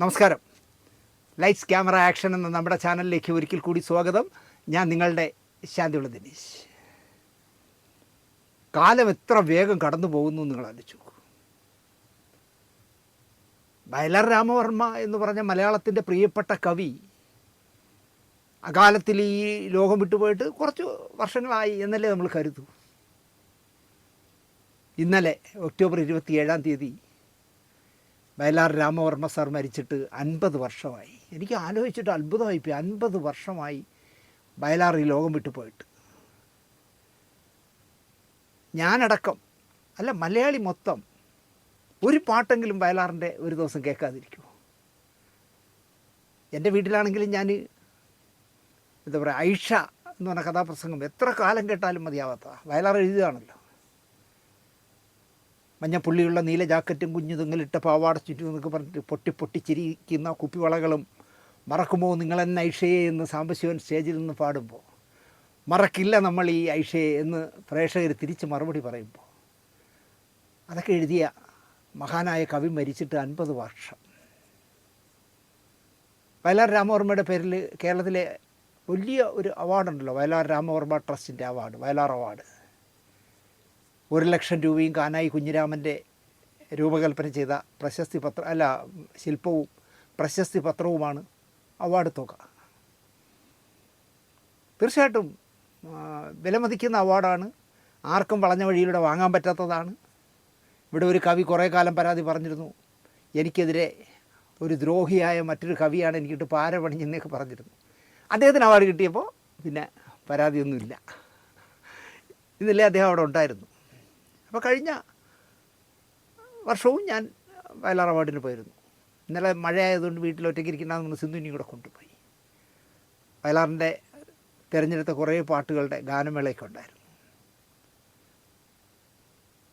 നമസ്കാരം. Lights camera action എന്ന നമ്മുടെ ചാനലിലേക്ക് ഒരിക്കൽ കൂടി സ്വാഗതം. ഞാൻ നിങ്ങളുടെ ശാന്തിയുള്ള ദിനേശ്. കാലം എത്ര വേഗം കടന്നു പോകുന്നു നിങ്ങൾ ആലോചിച്ചു. വയലാർ രാമവർമ്മ എന്ന് പറഞ്ഞ മലയാളത്തിൻ്റെ പ്രിയപ്പെട്ട കവി അകാലത്തിൽ ഈ ലോകം വിട്ടുപോയിട്ട് കുറച്ച് വർഷങ്ങളായി എന്നല്ലേ നമ്മൾ കരുതൂ. ഇന്നലെ ഒക്ടോബർ 27 വയലാർ രാമവർമ്മ സാർ മരിച്ചിട്ട് 50 വർഷമായി. എനിക്ക് ആലോചിച്ചിട്ട് അത്ഭുതമായിപ്പോയി. 50 വർഷമായി വയലാർ ഈ ലോകം വിട്ടുപോയിട്ട്. ഞാനടക്കം അല്ല, മലയാളി മൊത്തം ഒരു പാട്ടെങ്കിലും വയലാറിൻ്റെ ഒരു ദിവസം കേൾക്കാതിരിക്കുമോ? എൻ്റെ വീട്ടിലാണെങ്കിലും ഞാൻ എന്താ പറയുക, ഐഷ എന്ന് പറഞ്ഞ കഥാപ്രസംഗം എത്ര കാലം കേട്ടാലും മതിയാവാത്ത. വയലാർ എഴുതുകയാണല്ലോ. മഞ്ഞപ്പുള്ളിയുള്ള നീല ജാക്കറ്റും കുഞ്ഞു തുങ്ങലിട്ട പാവാട ചുറ്റും എന്നൊക്കെ പറഞ്ഞിട്ട് പൊട്ടി പൊട്ടിച്ചിരിക്കുന്ന കുപ്പിവളകളും മറക്കുമോ നിങ്ങളെന്നെ ഐഷയെ എന്ന് സാംബശിവൻ സ്റ്റേജിൽ നിന്ന് പാടുമ്പോൾ, മറക്കില്ല നമ്മൾ ഈ ഐഷയെ എന്ന് പ്രേക്ഷകർ തിരിച്ച് മറുപടി പറയുമ്പോൾ, അതൊക്കെ എഴുതിയ മഹാനായ കവി മരിച്ചിട്ട് 50 വർഷം. വയലാർ രാമവർമ്മയുടെ പേരിൽ കേരളത്തിലെ വലിയ ഒരു അവാർഡുണ്ടല്ലോ, വയലാർ രാമവർമ്മ ട്രസ്റ്റിൻ്റെ അവാർഡ്, വയലാർ അവാർഡ്. 1 ലക്ഷം രൂപയും കാനായി കുഞ്ഞിരാമൻ്റെ രൂപകൽപ്പന ചെയ്ത പ്രശസ്തി ശില്പവും പ്രശസ്തി പത്രവുമാണ് അവാർഡ് തുക. തീർച്ചയായിട്ടും വിലമതിക്കുന്ന അവാർഡാണ്. ആർക്കും വളഞ്ഞ വഴിയിലൂടെ വാങ്ങാൻ പറ്റാത്തതാണ്. ഇവിടെ ഒരു കവി കുറേ കാലം പരാതി പറഞ്ഞിരുന്നു, എനിക്കെതിരെ ഒരു ദ്രോഹിയായ മറ്റൊരു കവിയാണ് എനിക്കിട്ട് പാര പണിഞ്ഞെന്നൊക്കെ പറഞ്ഞിരുന്നു. അദ്ദേഹത്തിന് അവാർഡ് കിട്ടിയപ്പോൾ പിന്നെ പരാതിയൊന്നുമില്ല. ഇന്നലെ അദ്ദേഹം അവിടെ ഉണ്ടായിരുന്നു. അപ്പോൾ കഴിഞ്ഞ വർഷവും ഞാൻ വയലാർ അവാർഡിന് പോയിരുന്നു. ഇന്നലെ മഴയായതുകൊണ്ട് വീട്ടിൽ ഒറ്റയ്ക്ക് ഇരിക്കണമെന്ന് സിന്ധുവിനെയും കൂടെ കൊണ്ടുപോയി. വയലാറിൻ്റെ തിരഞ്ഞെടുത്ത കുറേ പാട്ടുകളുടെ ഗാനമേളയൊക്കെ ഉണ്ടായിരുന്നു.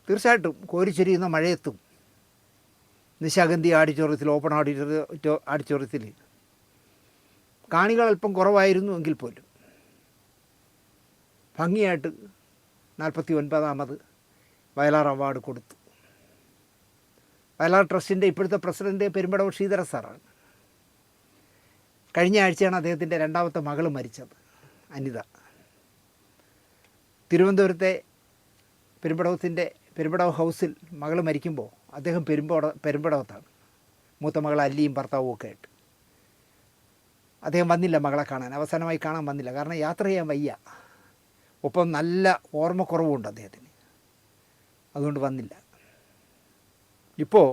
തീർച്ചയായിട്ടും കോരിച്ചൊരിയുന്ന മഴയത്തും നിശാഗന്ധി ഓപ്പൺ ആഡിറ്റോറിയത്തിൽ കാണികൾ അല്പം കുറവായിരുന്നു എങ്കിൽ പോലും ഭംഗിയായിട്ട് 49ാമത് വയലാർ അവാർഡ് കൊടുത്തു. വയലാർ ട്രസ്റ്റിൻ്റെ ഇപ്പോഴത്തെ പ്രസിഡൻറ്റ് പെരുമ്പടവ് ശ്രീധര സാറാണ്. കഴിഞ്ഞ ആഴ്ചയാണ് അദ്ദേഹത്തിൻ്റെ 2ാമത്തെ മകൾ മരിച്ചത്, അനിത. തിരുവനന്തപുരത്തെ പെരുമ്പടവ് ഹൗസിൽ മകൾ മരിക്കുമ്പോൾ അദ്ദേഹം പെരുമ്പടവത്താണ്. മൂത്ത മകൾ അല്ലിയും ഭർത്താവും ഒക്കെ ആയിട്ട്. അദ്ദേഹം വന്നില്ല മകളെ കാണാൻ, അവസാനമായി കാണാൻ വന്നില്ല. കാരണം യാത്ര ചെയ്യാൻ വയ്യ, ഒപ്പം നല്ല ഓർമ്മക്കുറവുണ്ട് അദ്ദേഹത്തിന്, അതുകൊണ്ട് വന്നില്ല. ഇപ്പോൾ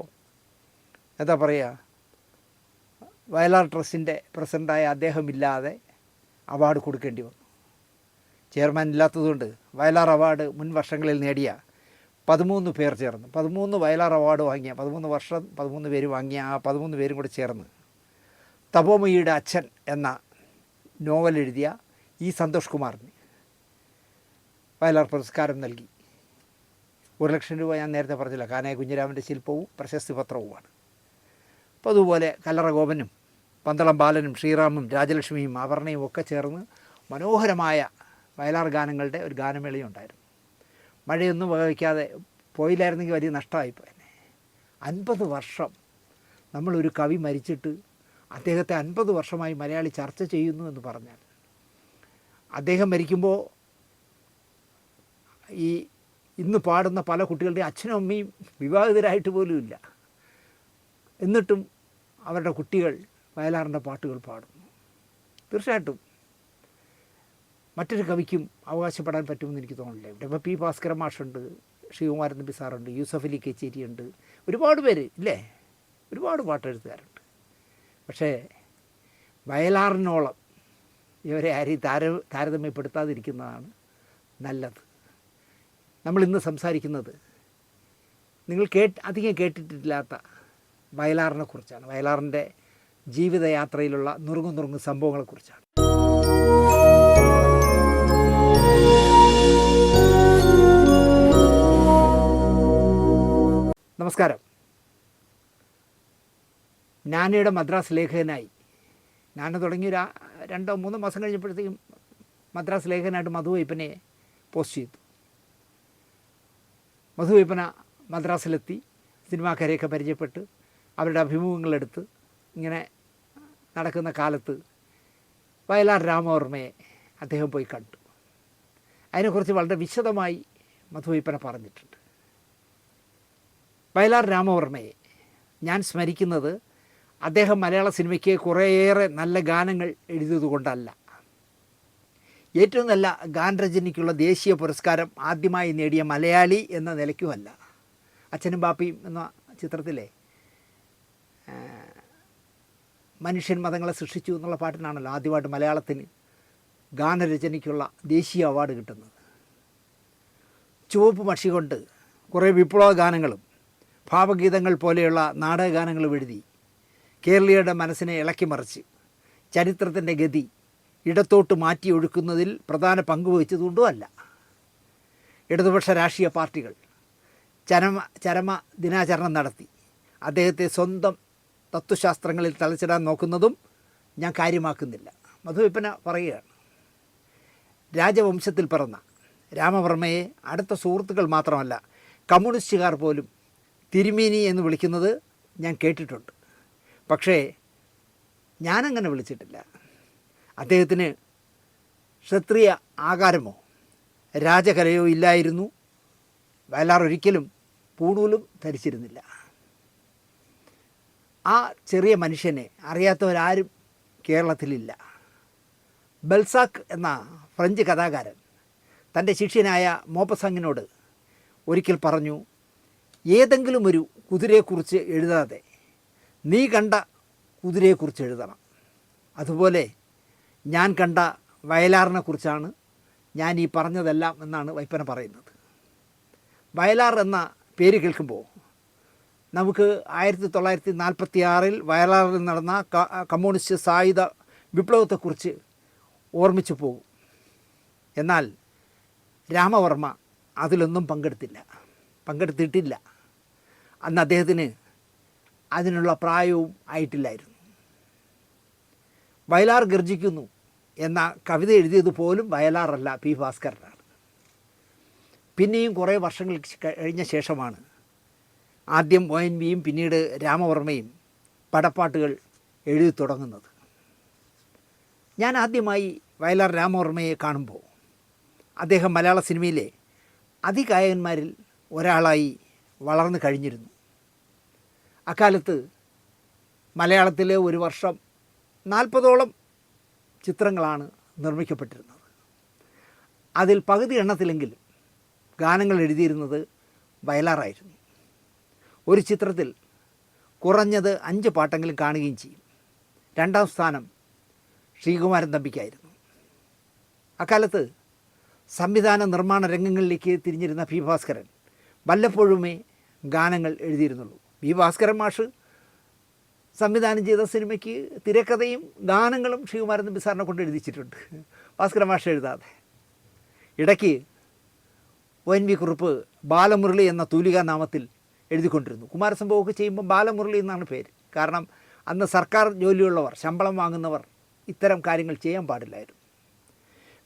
എന്താ പറയുക, വയലാർ ട്രസ്റ്റിൻ്റെ പ്രസിഡൻ്റായ അദ്ദേഹമില്ലാതെ അവാർഡ് കൊടുക്കേണ്ടി വന്നു. ചെയർമാൻ ഇല്ലാത്തതുകൊണ്ട് വയലാർ അവാർഡ് മുൻ വർഷങ്ങളിൽ നേടിയ 13 പേർ ചേർന്ന് 13 വയലാർ അവാർഡ് വാങ്ങിയ 13 വർഷം 13 പേര് വാങ്ങിയ ആ 13 പേരും കൂടെ ചേർന്ന് തപോമയിയുടെ അച്ഛൻ എന്ന നോവൽ എഴുതിയ ഈ സന്തോഷ് കുമാറിന് വയലാർ പുരസ്കാരം നൽകി. 1 ലക്ഷം രൂപ ഞാൻ നേരത്തെ പറഞ്ഞില്ല, കാനായി കുഞ്ഞിരാമൻ്റെ ശില്പവും പ്രശസ്തി പത്രവുമാണ്. അപ്പോൾ അതുപോലെ കല്ലറ ഗോപനും പന്തളം ബാലനും ശ്രീറാമും രാജലക്ഷ്മിയും അപർണയും ഒക്കെ ചേർന്ന് മനോഹരമായ വയലാർ ഗാനങ്ങളുടെ ഒരു ഗാനമേളയും ഉണ്ടായിരുന്നു. മഴയൊന്നും വഹിക്കാതെ പോയില്ലായിരുന്നെങ്കിൽ വലിയ നഷ്ടമായിപ്പോയി. 50 വർഷം നമ്മളൊരു കവി മരിച്ചിട്ട് അദ്ദേഹത്തെ 50 വർഷമായി മലയാളി ചർച്ച ചെയ്യുന്നു എന്ന് പറഞ്ഞാൽ, അദ്ദേഹം മരിക്കുമ്പോൾ ഇന്ന് പാടുന്ന പല കുട്ടികളുടെ അച്ഛനും അമ്മയും വിവാഹിതരായിട്ട് പോലും ഇല്ല. എന്നിട്ടും അവരുടെ കുട്ടികൾ വയലാറിൻ്റെ പാട്ടുകൾ പാടുന്നു. തീർച്ചയായിട്ടും മറ്റൊരു കവിക്കും അവകാശപ്പെടാൻ പറ്റുമെന്ന് എനിക്ക് തോന്നുന്നില്ല. ഇവിടെ ഇപ്പോൾ പി ഭാസ്കര മാഷുണ്ട്, ശ്രീകുമാരൻ നമ്പി സാറുണ്ട്, യൂസഫ് അലി കച്ചേരിയുണ്ട്, ഒരുപാട് പേര് ഇല്ലേ, ഒരുപാട് പാട്ടെഴുത്തുകാരുണ്ട്. പക്ഷേ വയലാറിനോളം ഇവരെ ആരെയും താരതമ്യപ്പെടുത്താതിരിക്കുന്നതാണ് നല്ലത്. നമ്മളിന്ന് സംസാരിക്കുന്നത് നിങ്ങൾ അധികം കേട്ടിട്ടില്ലാത്ത വയലാറിനെ കുറിച്ചാണ്. വയലാറിൻ്റെ ജീവിതയാത്രയിലുള്ള നുറുങ്ങു സംഭവങ്ങളെക്കുറിച്ചാണ്. നമസ്കാരം. നാനയുടെ മദ്രാസ് ലേഖകനായി, നാന തുടങ്ങി 2-3 മാസം കഴിഞ്ഞപ്പോഴത്തേക്കും മദ്രാസ് ലേഖകനായിട്ട് മധുവയ്പ്പനെ പോസ്റ്റ് ചെയ്തു. മധുവയ്പ്പന മദ്രാസിലെത്തി സിനിമാക്കാരെയൊക്കെ പരിചയപ്പെട്ട് അവരുടെ അഭിമുഖങ്ങളെടുത്ത് ഇങ്ങനെ നടക്കുന്ന കാലത്ത് വയലാർ രാമവർമ്മയെ അദ്ദേഹം പോയി കണ്ടു. അതിനെക്കുറിച്ച് വളരെ വിശദമായി മധുവയ്പ്പന പറഞ്ഞിട്ടുണ്ട്. വയലാർ രാമവർമ്മയെ ഞാൻ സ്മരിക്കുന്നത് അദ്ദേഹം മലയാള സിനിമയ്ക്ക് കുറേയേറെ നല്ല ഗാനങ്ങൾ എഴുതിയതുകൊണ്ടല്ല, ഏറ്റവും നല്ല ഗാനരചനയ്ക്കുള്ള ദേശീയ പുരസ്കാരം ആദ്യമായി നേടിയ മലയാളി എന്ന നിലയ്ക്കുമല്ല. അച്ഛനും ബാപ്പയും എന്ന ചിത്രത്തിലെ മനുഷ്യൻ മതങ്ങളെ സൃഷ്ടിച്ചു എന്നുള്ള പാട്ടിനാണല്ലോ ആദ്യമായിട്ട് മലയാളത്തിന് ഗാനരചനയ്ക്കുള്ള ദേശീയ അവാർഡ് കിട്ടുന്നത്. ചുവപ്പ് മഷി കൊണ്ട് കുറേ വിപ്ലവ ഗാനങ്ങളും ഭാവഗീതങ്ങൾ പോലെയുള്ള നാടകഗാനങ്ങളും എഴുതി കേരളീയരുടെ മനസ്സിനെ ഇളക്കിമറിച്ച് ചരിത്രത്തിൻ്റെ ഗതി ഇടത്തോട്ട് മാറ്റി ഒഴുക്കുന്നതിൽ പ്രധാന പങ്ക് വഹിച്ചതുകൊണ്ടുമല്ല. ഇടതുപക്ഷ രാഷ്ട്രീയ പാർട്ടികൾ ചരമ ദിനാചരണം നടത്തി അദ്ദേഹത്തെ സ്വന്തം തത്വശാസ്ത്രങ്ങളിൽ തളച്ചിടാൻ നോക്കുന്നതും ഞാൻ കാര്യമാക്കുന്നില്ല. മധുവയ്പ്പന പറയുകയാണ്, രാജവംശത്തിൽ പിറന്ന രാമവർമ്മയെ അടുത്ത സുഹൃത്തുക്കൾ മാത്രമല്ല കമ്മ്യൂണിസ്റ്റുകാർ പോലും തിരുമേനി എന്ന് വിളിക്കുന്നത് ഞാൻ കേട്ടിട്ടുണ്ട്. പക്ഷേ ഞാനങ്ങനെ വിളിച്ചിട്ടില്ല. അദ്ദേഹത്തിന് ക്ഷത്രിയ ആകാരമോ രാജകലയോ ഇല്ലായിരുന്നു. വയലാർ ഒരിക്കലും പൂണൂലും ധരിച്ചിരുന്നില്ല. ആ ചെറിയ മനുഷ്യനെ അറിയാത്തവരാരും കേരളത്തിലില്ല. ബൽസാക്ക് എന്ന ഫ്രഞ്ച് കഥാകാരൻ തൻ്റെ ശിഷ്യനായ മോപ്പസാങ്ങിനോട് ഒരിക്കൽ പറഞ്ഞു, ഏതെങ്കിലും ഒരു കുതിരയെക്കുറിച്ച് എഴുതാതെ നീ കണ്ട കുതിരയെക്കുറിച്ച് എഴുതണം. അതുപോലെ ഞാൻ കണ്ട വയലാറിനെക്കുറിച്ചാണ് ഞാൻ ഈ പറഞ്ഞതെല്ലാം എന്നാണ് വൈപ്പന പറയുന്നത്. വയലാർ എന്ന പേര് കേൾക്കുമ്പോൾ നമുക്ക് 1946 വയലാറിൽ നടന്ന കമ്മ്യൂണിസ്റ്റ് സായുധ വിപ്ലവത്തെക്കുറിച്ച് ഓർമ്മിച്ചു പോകും. എന്നാൽ രാമവർമ്മ അതിലൊന്നും പങ്കെടുത്തിട്ടില്ല. അന്ന് അദ്ദേഹത്തിന് അതിനുള്ള പ്രായവും ആയിട്ടില്ലായിരുന്നു. വയലാർ ഗർജിക്കുന്നു എന്ന കവിത എഴുതിയത് പോലും വയലാറല്ല, പി ഭാസ്കരനാണ്. പിന്നെയും കുറേ വർഷങ്ങൾ കഴിഞ്ഞ ശേഷമാണ് ആദ്യം ONVയും പിന്നീട് രാമവർമ്മയും പടപ്പാട്ടുകൾ എഴുതി തുടങ്ങുന്നത്. ഞാൻ ആദ്യമായി വയലാർ രാമവർമ്മയെ കാണുമ്പോൾ അദ്ദേഹം മലയാള സിനിമയിലെ അതികായകന്മാരിൽ ഒരാളായി വളർന്നു കഴിഞ്ഞിരുന്നു. അക്കാലത്ത് മലയാളത്തിൽ ഒരു വർഷം 40ഓളം ചിത്രങ്ങളാണ് നിർമ്മിക്കപ്പെട്ടിരുന്നത്. അതിൽ പകുതി എണ്ണത്തിലെങ്കിലും ഗാനങ്ങൾ എഴുതിയിരുന്നത് വയലാറായിരുന്നു. ഒരു ചിത്രത്തിൽ കുറഞ്ഞത് 5 പാട്ടെങ്കിലും കാണുകയും ചെയ്യും. 2ാം സ്ഥാനം ശ്രീകുമാരൻ തമ്പിക്കായിരുന്നു. അക്കാലത്ത് സംവിധാന നിർമ്മാണ രംഗങ്ങളിലേക്ക് തിരിഞ്ഞിരുന്ന പി ഭാസ്കരൻ വല്ലപ്പോഴുമേ ഗാനങ്ങൾ എഴുതിയിരുന്നുള്ളൂ. പി ഭാസ്കരൻ മാഷ് സംവിധാനം ചെയ്ത സിനിമയ്ക്ക് തിരക്കഥയും ഗാനങ്ങളും ശ്രീകുമാരൻ തമ്പി സാറിനെ കൊണ്ട് എഴുതിച്ചിട്ടുണ്ട്, ഭാസ്കരൻ മാഷ് എഴുതാതെ. ഇടയ്ക്ക് ONV കുറുപ്പ് ബാലമുരളി എന്ന തൂലികാ നാമത്തിൽ എഴുതിക്കൊണ്ടിരുന്നു. കുമാരസംഭവമൊക്കെ ചെയ്യുമ്പോൾ ബാലമുരളി എന്നാണ് പേര്. കാരണം അന്ന് സർക്കാർ ജോലിയുള്ളവർ, ശമ്പളം വാങ്ങുന്നവർ ഇത്തരം കാര്യങ്ങൾ ചെയ്യാൻ പാടില്ലായിരുന്നു.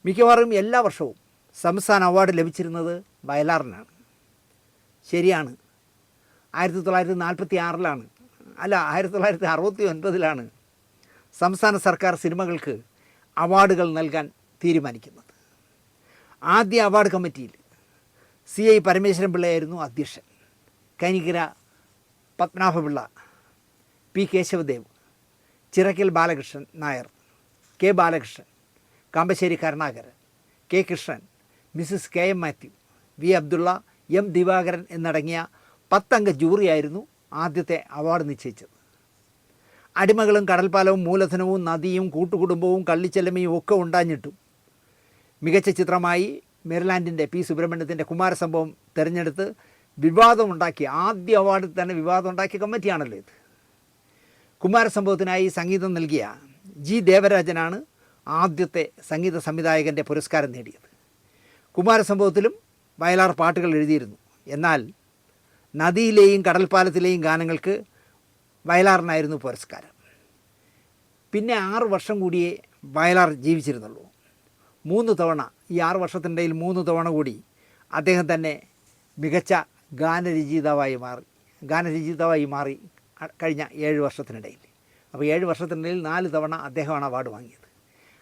മിക്കവാറും എല്ലാ വർഷവും സംസ്ഥാന അവാർഡ് ലഭിച്ചിരുന്നത് വയലാറിനാണ്. ശരിയാണ്, 1946 അല്ല 1969 സംസ്ഥാന സർക്കാർ സിനിമകൾക്ക് അവാർഡുകൾ നൽകാൻ തീരുമാനിക്കുന്നത്. ആദ്യ അവാർഡ് കമ്മിറ്റിയിൽ CI പരമേശ്വരൻ പിള്ളയായിരുന്നു അധ്യക്ഷൻ. Kainikkara Padmanabha Pillai, P Kesavadev, Chirakkal Balakrishnan Nair, K Balakrishnan, Kambissery Karunakaran, K Krishnan, Mrs KM Mathew, V Abdulla, M Divakaran എന്നടങ്ങിയ 10 അംഗ ജൂറിയായിരുന്നു ആദ്യത്തെ അവാർഡ് നിശ്ചയിച്ചത്. അടിമകളും കടൽപ്പാലവും മൂലധനവും നദിയും കൂട്ടുകുടുംബവും കള്ളിച്ചെല്ലമയും ഒക്കെ ഉണ്ടാഞ്ഞിട്ടും മികച്ച ചിത്രമായി മെറിലാൻഡിൻ്റെ P സുബ്രഹ്മണ്യത്തിൻ്റെ കുമാരസംഭവം തിരഞ്ഞെടുത്ത് വിവാദമുണ്ടാക്കിയ, ആദ്യ അവാർഡിൽ തന്നെ വിവാദമുണ്ടാക്കിയ കമ്മിറ്റിയാണല്ലോ ഇത്. കുമാരസംഭവത്തിനായി സംഗീതം നൽകിയ G ദേവരാജനാണ് ആദ്യത്തെ സംഗീത സംവിധായകൻ്റെ പുരസ്കാരം നേടിയത്. കുമാരസംഭവത്തിലും വയലാർ പാട്ടുകൾ എഴുതിയിരുന്നു. എന്നാൽ നദിയിലെയും കടൽപ്പാലത്തിലെയും ഗാനങ്ങൾക്ക് വയലാറിനായിരുന്നു പുരസ്കാരം. പിന്നെ 6 വർഷം കൂടിയേ വയലാർ ജീവിച്ചിരുന്നുള്ളൂ. 3 തവണ, ഈ 6 വർഷത്തിനിടയിൽ 3 തവണ കൂടി അദ്ദേഹം തന്നെ മികച്ച ഗാനരചയിതാവായി മാറി കഴിഞ്ഞ 7 വർഷത്തിനിടയിൽ. അപ്പോൾ 7 വർഷത്തിനിടയിൽ 4 തവണ അദ്ദേഹമാണ് അവാർഡ് വാങ്ങിയത്.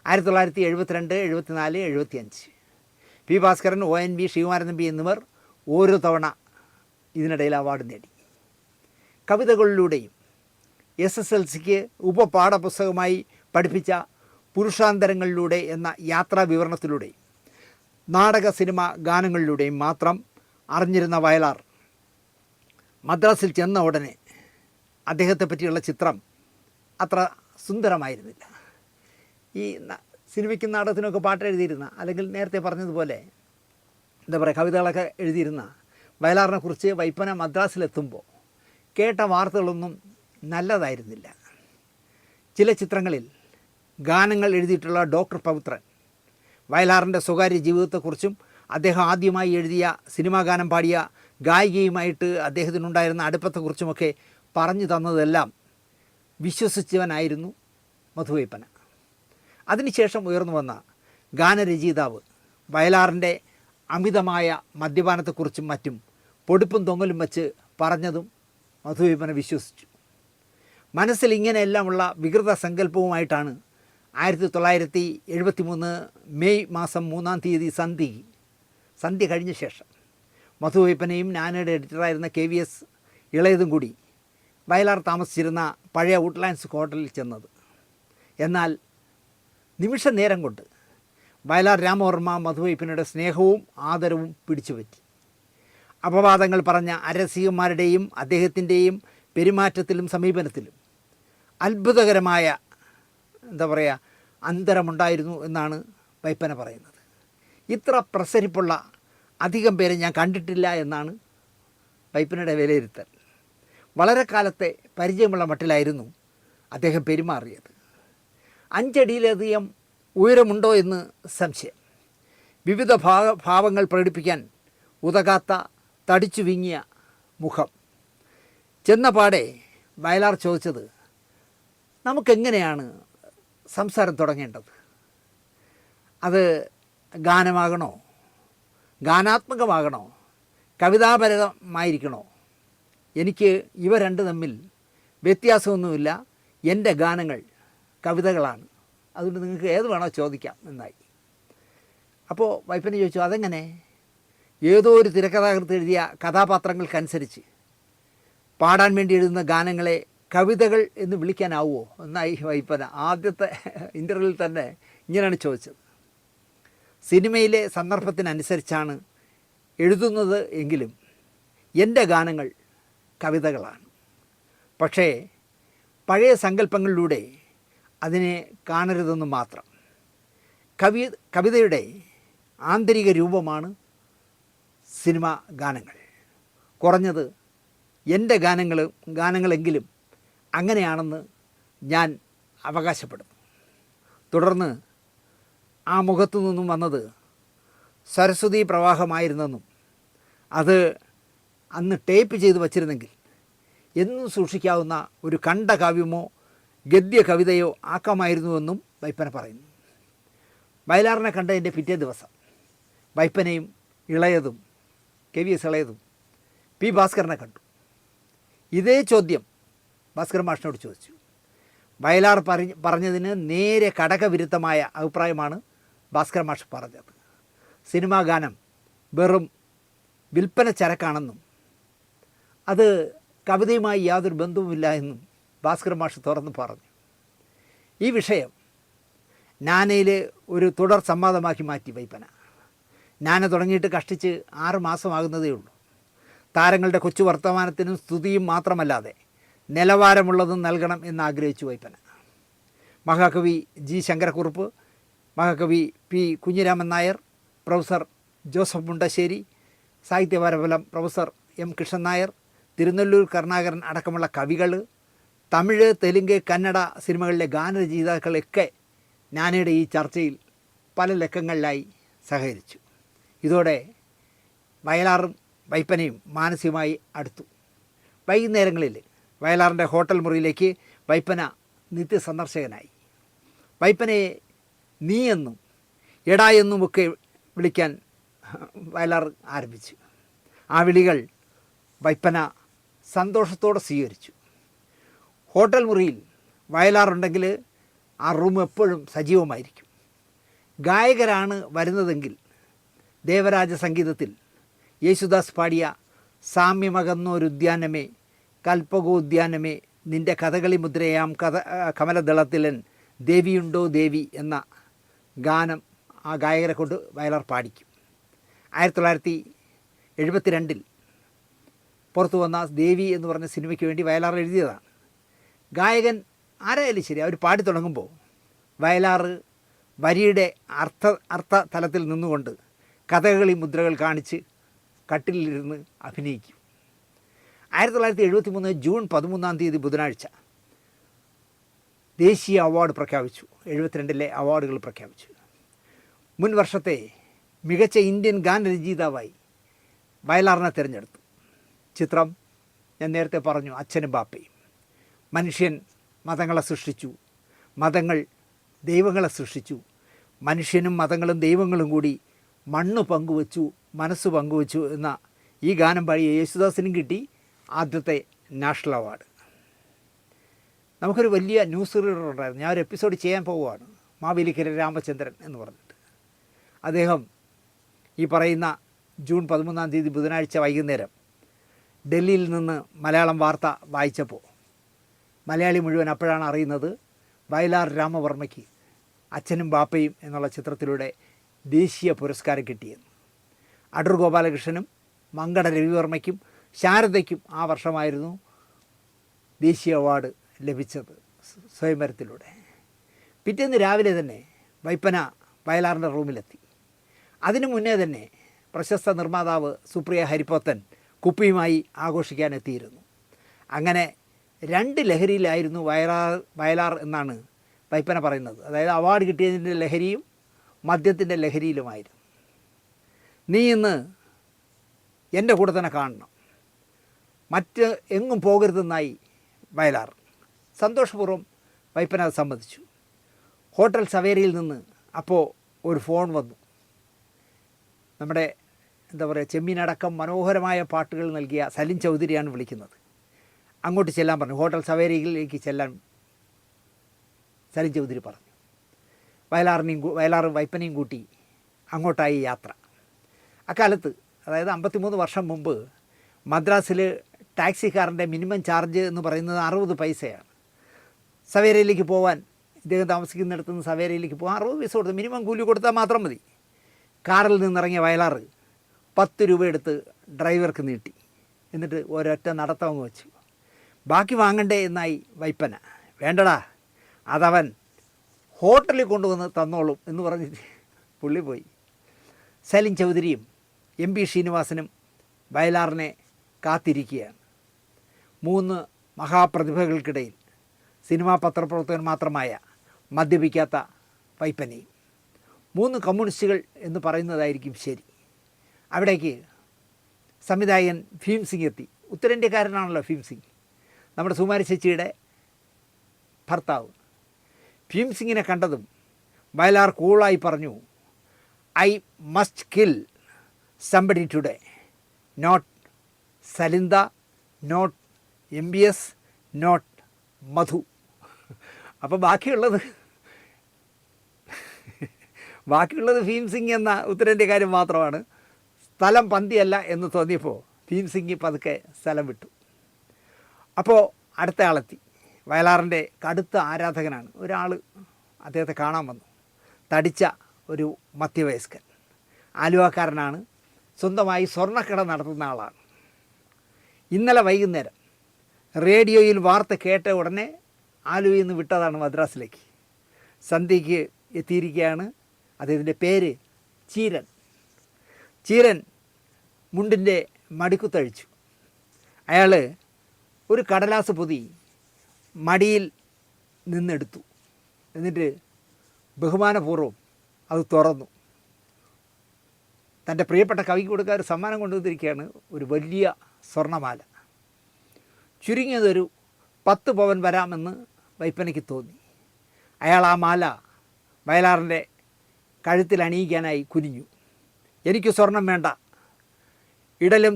1972, 74, 75. പി ഭാസ്കരൻ, ONV, ശ്രീകുമാരൻ തമ്പി എന്നിവർ ഓരോ തവണ ഇതിനിടയിൽ അവാർഡ് നേടി. കവിതകളിലൂടെയും SSLCക്ക് ഉപപാഠപുസ്തകമായി പഠിപ്പിച്ച പുരുഷാന്തരങ്ങളിലൂടെ എന്ന യാത്രാ വിവരണത്തിലൂടെയും നാടക സിനിമ ഗാനങ്ങളിലൂടെയും മാത്രം അറിഞ്ഞിരുന്ന വയലാർ മദ്രാസിൽ ചെന്ന ഉടനെ അദ്ദേഹത്തെ പറ്റിയുള്ള ചിത്രം അത്ര സുന്ദരമായിരുന്നില്ല. ഈ സിനിമയ്ക്കും നാടകത്തിനൊക്കെ പാട്ട് എഴുതിയിരുന്ന, അല്ലെങ്കിൽ നേരത്തെ പറഞ്ഞതുപോലെ എന്താ പറയുക, കവിതകളൊക്കെ എഴുതിയിരുന്ന വയലാറിനെ കുറിച്ച് വൈപ്പന മദ്രാസിലെത്തുമ്പോൾ കേട്ട വാർത്തകളൊന്നും നല്ലതായിരുന്നില്ല. ചില ചിത്രങ്ങളിൽ ഗാനങ്ങൾ എഴുതിയിട്ടുള്ള ഡോക്ടർ പവിത്രൻ വയലാറിൻ്റെ സ്വകാര്യ ജീവിതത്തെക്കുറിച്ചും അദ്ദേഹം ആദ്യമായി എഴുതിയ സിനിമാ ഗാനം പാടിയ ഗായികയുമായിട്ട് അദ്ദേഹത്തിനുണ്ടായിരുന്ന അടുപ്പത്തെക്കുറിച്ചുമൊക്കെ പറഞ്ഞു തന്നതെല്ലാം വിശ്വസിച്ചവനായിരുന്നു മധുവൈപ്പന. അതിനുശേഷം ഉയർന്നു വന്ന ഗാനരചയിതാവ് വയലാറിൻ്റെ അമിതമായ മദ്യപാനത്തെക്കുറിച്ചും മറ്റും പൊടിപ്പും തൊങ്ങലും വച്ച് പറഞ്ഞതും മധുവൈപ്പന വിശ്വസിച്ചു. മനസ്സിൽ ഇങ്ങനെയെല്ലാമുള്ള വികൃത സങ്കല്പവുമായിട്ടാണ് 1973 മെയ് മാസം 3-ാം തീയതി സന്ധ്യ കഴിഞ്ഞ ശേഷം മധുവൈപ്പനയും നാനയുടെ എഡിറ്ററായിരുന്ന KVS ഇളയതും കൂടി വയലാർ താമസിച്ചിരുന്ന പഴയ വുഡ്ലാൻഡ്സ് ഹോട്ടലിൽ ചെന്നത്. എന്നാൽ നിമിഷ നേരം കൊണ്ട് വയലാർ രാമവർമ്മ മധുവൈപ്പനയുടെ സ്നേഹവും ആദരവും പിടിച്ചുപറ്റി. അപവാദങ്ങൾ പറഞ്ഞ അരസികന്മാരുടെയും അദ്ദേഹത്തിൻ്റെയും പെരുമാറ്റത്തിലും സമീപനത്തിലും അത്ഭുതകരമായ എന്താ പറയുക അന്തരമുണ്ടായിരുന്നു എന്നാണ് വൈപ്പന പറയുന്നത്. ഇത്ര പ്രസരിപ്പുള്ള അധികം പേരെ ഞാൻ കണ്ടിട്ടില്ല എന്നാണ് വൈപ്പനയുടെ വിലയിരുത്തൽ. വളരെ കാലത്തെ പരിചയമുള്ള മട്ടിലായിരുന്നു അദ്ദേഹം പെരുമാറിയത്. 5 അടിയിലധികം ഉയരമുണ്ടോ എന്ന് സംശയം. വിവിധ ഭാവങ്ങൾ പ്രകടിപ്പിക്കാൻ ഉതകാത്ത തടിച്ചു വിങ്ങിയ മുഖം. ചെന്നപാടെ വയലാർ ചോദിച്ചത്, നമുക്കെങ്ങനെയാണ് സംസാരം തുടങ്ങേണ്ടത്? അത് ഗാനമാകണോ, ഗാനാത്മകമാകണോ, കവിതാപരമായിരിക്കണോ? എനിക്ക് ഇവ രണ്ട് തമ്മിൽ വ്യത്യാസമൊന്നുമില്ല. എൻ്റെ ഗാനങ്ങൾ കവിതകളാണ്. അതുകൊണ്ട് നിങ്ങൾക്ക് ഏത് വേണോ ചോദിക്കാം എന്നായി. അപ്പോൾ വൈപ്പന ചോദിച്ചു, അതെങ്ങനെ? ഏതോ ഒരു തിരക്കഥാകൃത്ത് എഴുതിയ കഥാപാത്രങ്ങൾക്കനുസരിച്ച് പാടാൻ വേണ്ടി എഴുതുന്ന ഗാനങ്ങളെ കവിതകൾ എന്ന് വിളിക്കാനാവുമോ എന്നായി വൈപ്പന. ആദ്യത്തെ ഇൻ്റർവ്യൂവിൽ തന്നെ ഇങ്ങനെയാണ് ചോദിച്ചത്. സിനിമയിലെ സന്ദർഭത്തിനനുസരിച്ചാണ് എഴുതുന്നത് എങ്കിലും എൻ്റെ ഗാനങ്ങൾ കവിതകളാണ്. പക്ഷേ പഴയ സങ്കല്പങ്ങളിലൂടെ അതിനെ കാണരുതെന്ന് മാത്രം. കവിതയുടെ ആന്തരിക രൂപമാണ് സിനിമ ഗാനങ്ങൾ. കുറഞ്ഞത് എൻ്റെ ഗാനങ്ങളെങ്കിലും അങ്ങനെയാണെന്ന് ഞാൻ അവകാശപ്പെടുന്നു. തുടർന്ന് ആ മുഖത്തു നിന്നും വന്നത് സരസ്വതി പ്രവാഹമായിരുന്നെന്നും അത് അന്ന് ടേപ്പ് ചെയ്ത് വച്ചിരുന്നെങ്കിൽ എന്നും സൂക്ഷിക്കാവുന്ന ഒരു ഖണ്ഡകാവ്യമോ ഗദ്യ കവിതയോ ആക്കാമായിരുന്നുവെന്നും വൈപ്പന പറയുന്നു. വയലാറിനെ കണ്ടതിൻ്റെ പിറ്റേ ദിവസം വൈപ്പനയും ഇളയതും KVS ഇളയതും പി ഭാസ്കരനെ കണ്ടു. ഇതേ ചോദ്യം ഭാസ്കരൻ മാഷിനോട് ചോദിച്ചു. വയലാർ പറഞ്ഞതിന് നേരെ കടകവിരുദ്ധമായ അഭിപ്രായമാണ് ഭാസ്കരൻ മാഷ് പറഞ്ഞത്. സിനിമാ ഗാനം വെറും വിൽപ്പന ചരക്കാണെന്നും അത് കവിതയുമായി യാതൊരു ബന്ധവുമില്ല എന്നും ഭാസ്കരൻ മാഷ് തുറന്ന് പറഞ്ഞു. ഈ വിഷയം നാനയിൽ ഒരു തുടർ സംവാദമാക്കി മാറ്റി വൈപ്പന. നാന തുടങ്ങിയിട്ട് കഷ്ടിച്ച് 6 മാസമാകുന്നതേ ഉള്ളൂ. താരങ്ങളുടെ കൊച്ചു വർത്തമാനത്തിനും സ്തുതിയും മാത്രമല്ലാതെ നിലവാരമുള്ളതും നൽകണം എന്നാഗ്രഹിച്ചു വൈപ്പന. മഹാകവി G. ശങ്കരക്കുറുപ്പ്, മഹാകവി P. Kunhiraman Nair, professor Joseph Mundassery, സാഹിത്യപരഫലം പ്രൊഫസർ M. കൃഷ്ണൻ നായർ, തിരുനെല്ലൂർ കരുണാകരൻ അടക്കമുള്ള കവികൾ, തമിഴ്, തെലുങ്ക്, കന്നഡ സിനിമകളിലെ ഗാനരചയിതാക്കളൊക്കെ നാനയുടെ ഈ ചർച്ചയിൽ പല ലക്കങ്ങളിലായി സഹകരിച്ചു. ഇതോടെ വയലാറും വൈപ്പനയും മാനസികമായി അടുത്തു. വൈകുന്നേരങ്ങളിൽ വയലാറിൻ്റെ ഹോട്ടൽ മുറിയിലേക്ക് വൈപ്പന നിത്യസന്ദർശകനായി. വൈപ്പനയെ നീ എന്നും എടാ എന്നുമൊക്കെ വിളിക്കാൻ വയലാർ ആരംഭിച്ചു. ആ വിളികൾ വൈപ്പന സന്തോഷത്തോടെ സ്വീകരിച്ചു. ഹോട്ടൽ മുറിയിൽ വയലാറുണ്ടെങ്കിൽ ആ റൂം എപ്പോഴും സജീവമായിരിക്കും. ഗായകരാണ് വരുന്നതെങ്കിൽ ദേവരാജ സംഗീതത്തിൽ യേശുദാസ് പാടിയ സാമ്യമകന്നൊരുദ്യാനമേ കൽപ്പകോദ്യാനമേ നിൻ്റെ കഥകളി മുദ്രയാം കമലദളത്തിലൻ ദേവിയുണ്ടോ ദേവി എന്ന ഗാനം ആ ഗായകരെ കൊണ്ട് വയലാർ പാടിക്കും. 1972 പുറത്തു വന്ന ദേവി എന്ന് പറഞ്ഞ സിനിമയ്ക്ക് വേണ്ടി വയലാർ എഴുതിയതാണ്. ഗായകൻ ആരായാലും ശരി, അവർ പാടി തുടങ്ങുമ്പോൾ വയലാർ വരിയുടെ അർത്ഥ തലത്തിൽ നിന്നുകൊണ്ട് കഥകളി മുദ്രകൾ കാണിച്ച് കട്ടിലിരുന്ന് അഭിനയിക്കും. 1973 ജൂൺ 13 ബുധനാഴ്ച ദേശീയ അവാർഡ് പ്രഖ്യാപിച്ചു. 72 അവാർഡുകൾ പ്രഖ്യാപിച്ചു. മുൻ വർഷത്തെ മികച്ച ഇന്ത്യൻ ഗാനരചയിതാവായി വയലാറിനെ തിരഞ്ഞെടുത്തു. ചിത്രം ഞാൻ നേരത്തെ പറഞ്ഞു, അച്ഛനും ബാപ്പയും. മനുഷ്യൻ മതങ്ങളെ സൃഷ്ടിച്ചു, മതങ്ങൾ ദൈവങ്ങളെ സൃഷ്ടിച്ചു, മനുഷ്യനും മതങ്ങളും ദൈവങ്ങളും കൂടി മണ്ണ് പങ്കുവച്ചു, മനസ്സ് പങ്കുവച്ചു എന്ന ഈ ഗാനം പാടിയ യേശുദാസിനും കിട്ടി ആദ്യത്തെ നാഷണൽ അവാർഡ്. നമുക്കൊരു വലിയ ന്യൂസ് റീഡർ ഉണ്ടായിരുന്നു. ഞാൻ ഒരു എപ്പിസോഡ് ചെയ്യാൻ പോവുകയാണ്, മാവേലിക്കര രാമചന്ദ്രൻ എന്ന് പറഞ്ഞിട്ട്. അദ്ദേഹം ഈ പറയുന്ന ജൂൺ 13 ബുധനാഴ്ച വൈകുന്നേരം ഡൽഹിയിൽ നിന്ന് മലയാളം വാർത്ത വായിച്ചപ്പോൾ മലയാളി മുഴുവൻ അപ്പോഴാണ് അറിയുന്നത് വയലാർ രാമവർമ്മയ്ക്ക് അച്ഛനും ബാപ്പയും എന്നുള്ള ചിത്രത്തിലൂടെ ദേശീയ പുരസ്കാരം കിട്ടിയെന്ന്. അടൂർ ഗോപാലകൃഷ്ണനും മങ്കട രവിവർമ്മയ്ക്കും ശാരദയ്ക്കും ആ വർഷമായിരുന്നു ദേശീയ അവാർഡ് ലഭിച്ചത് സ്വയംവരത്തിലൂടെ. പിറ്റേന്ന് രാവിലെ തന്നെ വൈപ്പന വയലാറിൻ്റെ റൂമിലെത്തി. അതിനു മുന്നേ തന്നെ പ്രശസ്ത നിർമ്മാതാവ് സുപ്രിയ ഹരിപ്പോത്തൻ കുപ്പിയുമായി ആഘോഷിക്കാനെത്തിയിരുന്നു. അങ്ങനെ 2 ലഹരിയിലായിരുന്നു വയലാർ എന്നാണ് വൈപ്പന പറയുന്നത്. അതായത് അവാർഡ് കിട്ടിയതിൻ്റെ ലഹരിയും മദ്യത്തിൻ്റെ ലഹരിയിലുമായിരുന്നു. നീ ഇന്ന് എൻ്റെ കൂടെ തന്നെ കാണണം, മറ്റ് എങ്ങും പോകരുതെന്നായി വയലാർ. സന്തോഷപൂർവ്വം വൈപ്പന അത് സമ്മതിച്ചു. ഹോട്ടൽ സവേരിയിൽ നിന്ന് അപ്പോൾ ഒരു ഫോൺ വന്നു. നമ്മുടെ എന്താ പറയുക, ചെമ്മീനടക്കം മനോഹരമായ പാട്ടുകൾ നൽകിയ സലിം ചൗധരിയാണ് വിളിക്കുന്നത്. അങ്ങോട്ട് ചെല്ലാൻ പറഞ്ഞു, ഹോട്ടൽ സവേരിയിലേക്ക് ചെല്ലാൻ സലിം ചൗധരി പറഞ്ഞു. വയലാറും വൈപ്പനയും കൂട്ടി അങ്ങോട്ടായി യാത്ര. അക്കാലത്ത്, അതായത് 53 വർഷം മുമ്പ്, മദ്രാസിൽ ടാക്സിക്കാരൻ്റെ മിനിമം ചാർജ് എന്ന് പറയുന്നത് 60 പൈസയാണ്. സവേരയിലേക്ക് പോകാൻ, ഇദ്ദേഹം താമസിക്കുന്നിടത്തു നിന്ന് സവേരയിലേക്ക് പോകാൻ 60 പൈസ കൊടുത്ത് മിനിമം കൂലി കൊടുത്താൽ മാത്രം മതി. കാറിൽ നിന്നിറങ്ങിയ വയലാർ 10 രൂപ എടുത്ത് ഡ്രൈവർക്ക് നീട്ടി. എന്നിട്ട് ഒരൊറ്റ നടത്തം അങ്ങ് വെച്ചു. ബാക്കി വാങ്ങണ്ടേ എന്നായി വൈപ്പന. വേണ്ടടാ, അതവൻ ഹോട്ടലിൽ കൊണ്ടുവന്ന് തന്നോളും എന്ന് പറഞ്ഞിട്ട് പുള്ളി പോയി. സലിം ചൗധരിയും MP ശ്രീനിവാസനും വയലാറിനെ കാത്തിരിക്കുകയാണ്. 3 മഹാപ്രതിഭകൾക്കിടയിൽ സിനിമാ പത്രപ്രവർത്തകൻ മാത്രമായ മദ്യപിക്കാത്ത വൈപ്പനയും. 3 കമ്മ്യൂണിസ്റ്റുകൾ എന്ന് പറയുന്നതായിരിക്കും ശരി. അവിടേക്ക് സംവിധായകൻ ഭീം സിംഗ് എത്തി. ഉത്തരേന്ത്യക്കാരനാണല്ലോ ഭീം സിംഗ്, നമ്മുടെ സുമാരി ചേച്ചിയുടെ ഭർത്താവ്. ഭീം സിംഗിനെ കണ്ടതും വയലാർ കൂളായി പറഞ്ഞു, I must kill somebody today, not സലിന്ദ, നോട്ട് MBS, നോട്ട് മധു. അപ്പോൾ ബാക്കിയുള്ളത് ഭീം സിംഗ് എന്ന ഉത്തരേന്ത്യക്കാരൻ മാത്രമാണ്. സ്ഥലം പന്തിയല്ല എന്ന് തോന്നിയപ്പോൾ ഭീം സിംഗ് പതുക്കെ സ്ഥലം വിട്ടു. അപ്പോൾ അടുത്ത ആളെത്തി. വയലാറിൻ്റെ കടുത്ത ആരാധകനാണ്. ഒരാൾ അദ്ദേഹത്തെ കാണാൻ വന്നു. തടിച്ച ഒരു മധ്യവയസ്കൻ, ആലുവക്കാരനാണ്, സ്വന്തമായി സ്വർണ്ണക്കട നടത്തുന്ന ആളാണ്. ഇന്നലെ വൈകുന്നേരം റേഡിയോയിൽ വാർത്ത കേട്ട ഉടനെ ആലുവയിൽ നിന്ന് വിട്ടതാണ് മദ്രാസിലേക്ക്. സന്ധ്യയ്ക്ക് എത്തിയിരിക്കുകയാണ്. അദ്ദേഹത്തിൻ്റെ പേര് ചീരൻ. ചീരൻ മുണ്ടിൻ്റെ മടിക്കുത്തഴിച്ചു. അയാൾ ഒരു കടലാസ് പൊതി മടിയിൽ നിന്നെടുത്തു. എന്നിട്ട് ബഹുമാനപൂർവ്വം അത് തുറന്നു. തൻ്റെ പ്രിയപ്പെട്ട കവിക്ക് കൊടുക്കാൻ ഒരു സമ്മാനം കൊണ്ടുവന്നിരിക്കുകയാണ്, ഒരു വലിയ സ്വർണ്ണമാല. ചുരുങ്ങിയതൊരു 10 പവൻ വരാമെന്ന് വൈപ്പനയ്ക്ക് തോന്നി. അയാൾ ആ മാല വയലാറിൻ്റെ കഴുത്തിൽ അണിയിക്കാനായി കുനിഞ്ഞു. എനിക്ക് സ്വർണം വേണ്ട. ഇടലും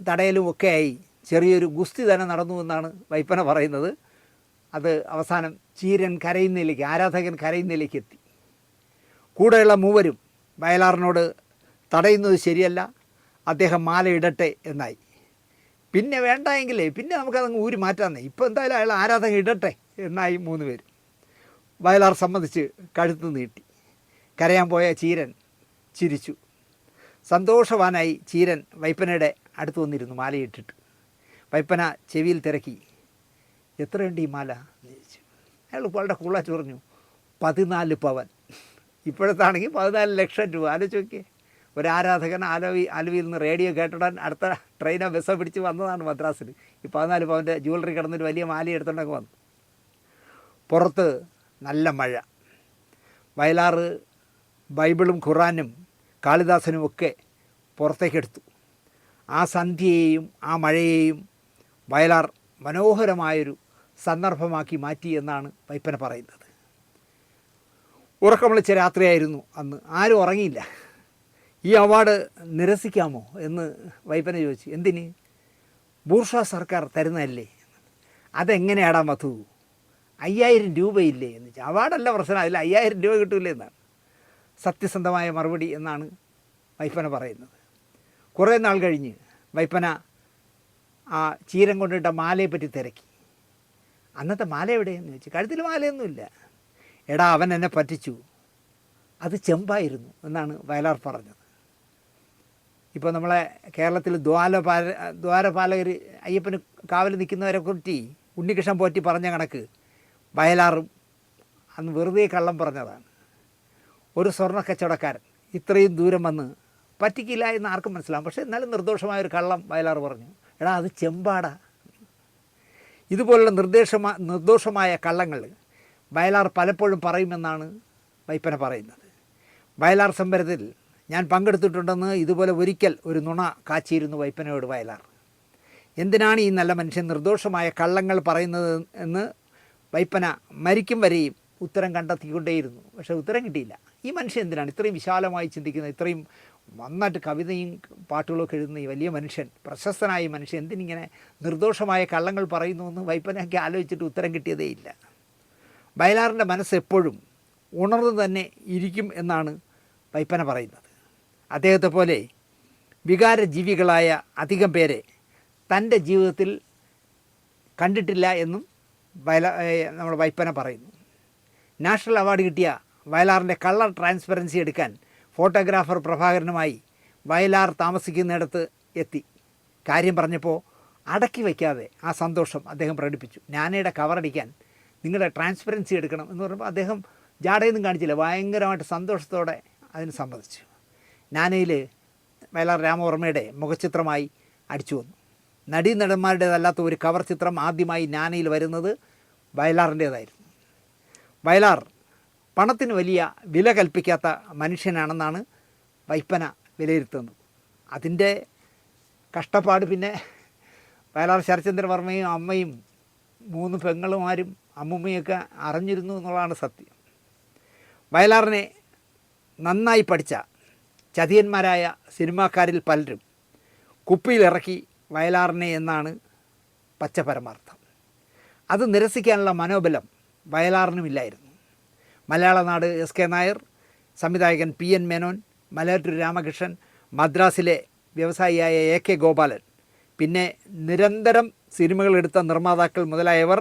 തടയലും ഒക്കെയായി ചെറിയൊരു ഗുസ്തി തന്നെ നടന്നു എന്നാണ് വൈപ്പന പറയുന്നത്. അത് അവസാനം ചീരൻ കരയുന്നതിലേക്ക്, ആരാധകൻ കരയുന്നതിലേക്ക് എത്തി. കൂടെയുള്ള മൂവരും വയലാറിനോട് തടയുന്നത് ശരിയല്ല, അദ്ദേഹം മാല ഇടട്ടെ എന്നായി. പിന്നെ വേണ്ടെങ്കിലേ പിന്നെ നമുക്കതങ്ങ് ഊരി മാറ്റാമെന്നേ, ഇപ്പോൾ എന്തായാലും അയാൾ ആരാധകൻ ഇടട്ടെ എന്നായി 3 പേരും. വയലാർ സമ്മതിച്ച് കഴുത്ത് നീട്ടി. കരയാൻ പോയ ചീരൻ ചിരിച്ചു. സന്തോഷവാനായി ചീരൻ വൈപ്പനയുടെ അടുത്ത് വന്നിരുന്നു മാലയിട്ടിട്ട്. വൈപ്പന ചെവിയിൽ തിരക്കി, എത്രയുണ്ട് ഈ മാല എന്ന് ചോദിച്ചു. അയാൾ വളരെ കൂളായിട്ട് പറഞ്ഞു, 14 പവൻ. ഇപ്പോഴത്താണെങ്കിൽ 14 ലക്ഷം രൂപ. ആലോചിച്ച് നോക്കിയേ, ഒരാരാധകൻ ആലുവയിൽ നിന്ന് റേഡിയോ കേട്ടിടാൻ അടുത്ത ട്രെയിനോ ബസ്സോ പിടിച്ച് വന്നതാണ് മദ്രാസിൽ. ഈ 14 പവൻ്റെ ജ്വല്ലറി കിടന്നൊരു വലിയ മാല എടുത്തുകൊണ്ടൊക്കെ വന്നു. പുറത്ത് നല്ല മഴ. വയലാർ ബൈബിളും ഖുറാനും കാളിദാസനും ഒക്കെ പുറത്തേക്കെടുത്തു. ആ സന്ധ്യയെയും ആ മഴയെയും വയലാർ മനോഹരമായൊരു സന്ദർഭമാക്കി മാറ്റി എന്നാണ് വൈപ്പന പറയുന്നത്. ഉറക്കം വിളിച്ച രാത്രിയായിരുന്നു അന്ന്. ആരും ഉറങ്ങിയില്ല. ഈ അവാർഡ് നിരസിക്കാമോ എന്ന് വൈപ്പന ചോദിച്ചു. എന്തിന്? ബൂർഷ്വാ സർക്കാർ തരുന്നതല്ലേ. അതെങ്ങനെയാടാ മധു, 5000 രൂപയില്ലേ എന്ന് വെച്ചാൽ. അവാർഡല്ല പ്രശ്നം, അതിൽ 5000 രൂപ കിട്ടില്ലേ എന്നാണ് സത്യസന്ധമായ മറുപടി എന്നാണ് വൈപ്പന പറയുന്നത്. കുറേ നാൾ കഴിഞ്ഞ് വൈപ്പന ആ ചീരം കൊണ്ടിട്ട മാലയെപ്പറ്റി തിരക്കി. അന്നത്തെ മാല എവിടെയെന്ന് ചോദിച്ചു. കഴുത്തിൽ മാലയൊന്നുമില്ല. എടാ, അവൻ എന്നെ പറ്റിച്ചു, അത് ചെമ്പായിരുന്നു എന്നാണ് വയലാർ പറഞ്ഞത്. ഇപ്പോൾ നമ്മളെ കേരളത്തിൽ ദ്വാരപാലകർ അയ്യപ്പന് കാവൽ നിൽക്കുന്നവരെ കുറിച്ച് ഉണ്ണികൃഷ്ണൻ പോറ്റി പറഞ്ഞ കണക്ക് വയലാറും അന്ന് വെറുതെ കള്ളം പറഞ്ഞതാണ്. ഒരു സ്വർണ്ണ കച്ചവടക്കാരൻ ഇത്രയും ദൂരം വന്ന് പറ്റിക്കില്ല എന്ന് ആർക്കും മനസ്സിലാവും. പക്ഷേ എന്നാലും നിർദോഷമായൊരു കള്ളം വയലാർ പറഞ്ഞു. എടാ, അത് ചെമ്പാടാ. ഇതുപോലുള്ള നിർദോഷമായ കള്ളങ്ങൾ വയലാർ പലപ്പോഴും പറയുമെന്നാണ് വൈപ്പന പറയുന്നത്. വയലാർ സമരത്തിൽ ഞാൻ പങ്കെടുത്തിട്ടുണ്ടെന്ന് ഇതുപോലെ ഒരിക്കൽ ഒരു നുണ കാച്ചിയിരുന്നു വൈപ്പനയോട് വയലാർ. എന്തിനാണ് ഈ നല്ല മനുഷ്യൻ നിർദോഷമായ കള്ളങ്ങൾ പറയുന്നത് എന്ന് വൈപ്പന മരിക്കും വരെയും ഉത്തരം കണ്ടെത്തിക്കൊണ്ടേയിരുന്നു. പക്ഷേ ഉത്തരം കിട്ടിയില്ല. ഈ മനുഷ്യൻ എന്തിനാണ് ഇത്രയും വിശാലമായി ചിന്തിക്കുന്നത്, ഇത്രയും നന്നായിട്ട് കവിതയും പാട്ടുകളൊക്കെ എഴുതുന്ന ഈ വലിയ മനുഷ്യൻ, പ്രശസ്തനായ മനുഷ്യൻ എന്തിനിങ്ങനെ നിർദോഷമായ കള്ളങ്ങൾ പറയുന്നു എന്ന് വൈപ്പനയൊക്കെ ആലോചിച്ചിട്ട് ഉത്തരം കിട്ടിയതേയില്ല. വയലാറിൻ്റെ മനസ്സ് എപ്പോഴും ഉണർന്നു തന്നെ ഇരിക്കും എന്നാണ് വൈപ്പന പറയുന്നത്. അദ്ദേഹത്തെ പോലെ വികാരജീവികളായ അധികം പേരെ തൻ്റെ ജീവിതത്തിൽ കണ്ടിട്ടില്ല എന്നും നമ്മൾ വൈപ്പന പറയുന്നു. നാഷണൽ അവാർഡ് കിട്ടിയ വയലാറിൻ്റെ കളർ ട്രാൻസ്പെറൻസി എടുക്കാൻ ഫോട്ടോഗ്രാഫർ പ്രഭാകരനുമായി വയലാർ താമസിക്കുന്നിടത്ത് എത്തി. കാര്യം പറഞ്ഞപ്പോൾ അടക്കി വയ്ക്കാതെ ആ സന്തോഷം അദ്ദേഹം പ്രകടിപ്പിച്ചു. നാനയുടെ കവറടിക്കാൻ നിങ്ങളുടെ ട്രാൻസ്പെറൻസി എടുക്കണം എന്ന് പറയുമ്പോൾ അദ്ദേഹം ജാടയൊന്നും കാണിച്ചില്ല, ഭയങ്കരമായിട്ട് സന്തോഷത്തോടെ അതിന് സമ്മതിച്ചു. നാനയിൽ വയലാർ രാമവർമ്മയുടെ മുഖചിത്രമായി അടിച്ചു വന്നു. നടീനടന്മാരുടേതല്ലാത്ത ഒരു കവർ ചിത്രം ആദ്യമായി നാനയിൽ വരുന്നത് വയലാറിൻ്റേതായിരുന്നു. വയലാർ പണത്തിന് വലിയ വില കൽപ്പിക്കാത്ത മനുഷ്യനാണെന്നാണ് വൈപ്പന വിലയിരുത്തുന്നത്. അതിൻ്റെ കഷ്ടപ്പാട് പിന്നെ വയലാർ ശരത്ചന്ദ്രവർമ്മയും അമ്മയും 3 പെങ്ങളുമാരും അമ്മുമ്മയൊക്കെ അറിഞ്ഞിരുന്നു എന്നുള്ളതാണ് സത്യം. വയലാറിനെ നന്നായി പഠിച്ച ചതിയന്മാരായ സിനിമാക്കാരിൽ പലരും കുപ്പിയിലിറക്കി വയലാറിനെ എന്നാണ് പച്ച പരമാർത്ഥം. അത് നിരസിക്കാനുള്ള മനോബലം വയലാറിനുമില്ലായിരുന്നു. മലയാള നാട് എസ്.കെ. നായർ, സംവിധായകൻ പി.എൻ. മേനോൻ, മലയാറ്റൂർ രാമകൃഷ്ണൻ, മദ്രാസിലെ വ്യവസായിയായ എ.കെ. ഗോപാലൻ, പിന്നെ നിരന്തരം സിനിമകളെടുത്ത നിർമ്മാതാക്കൾ മുതലായവർ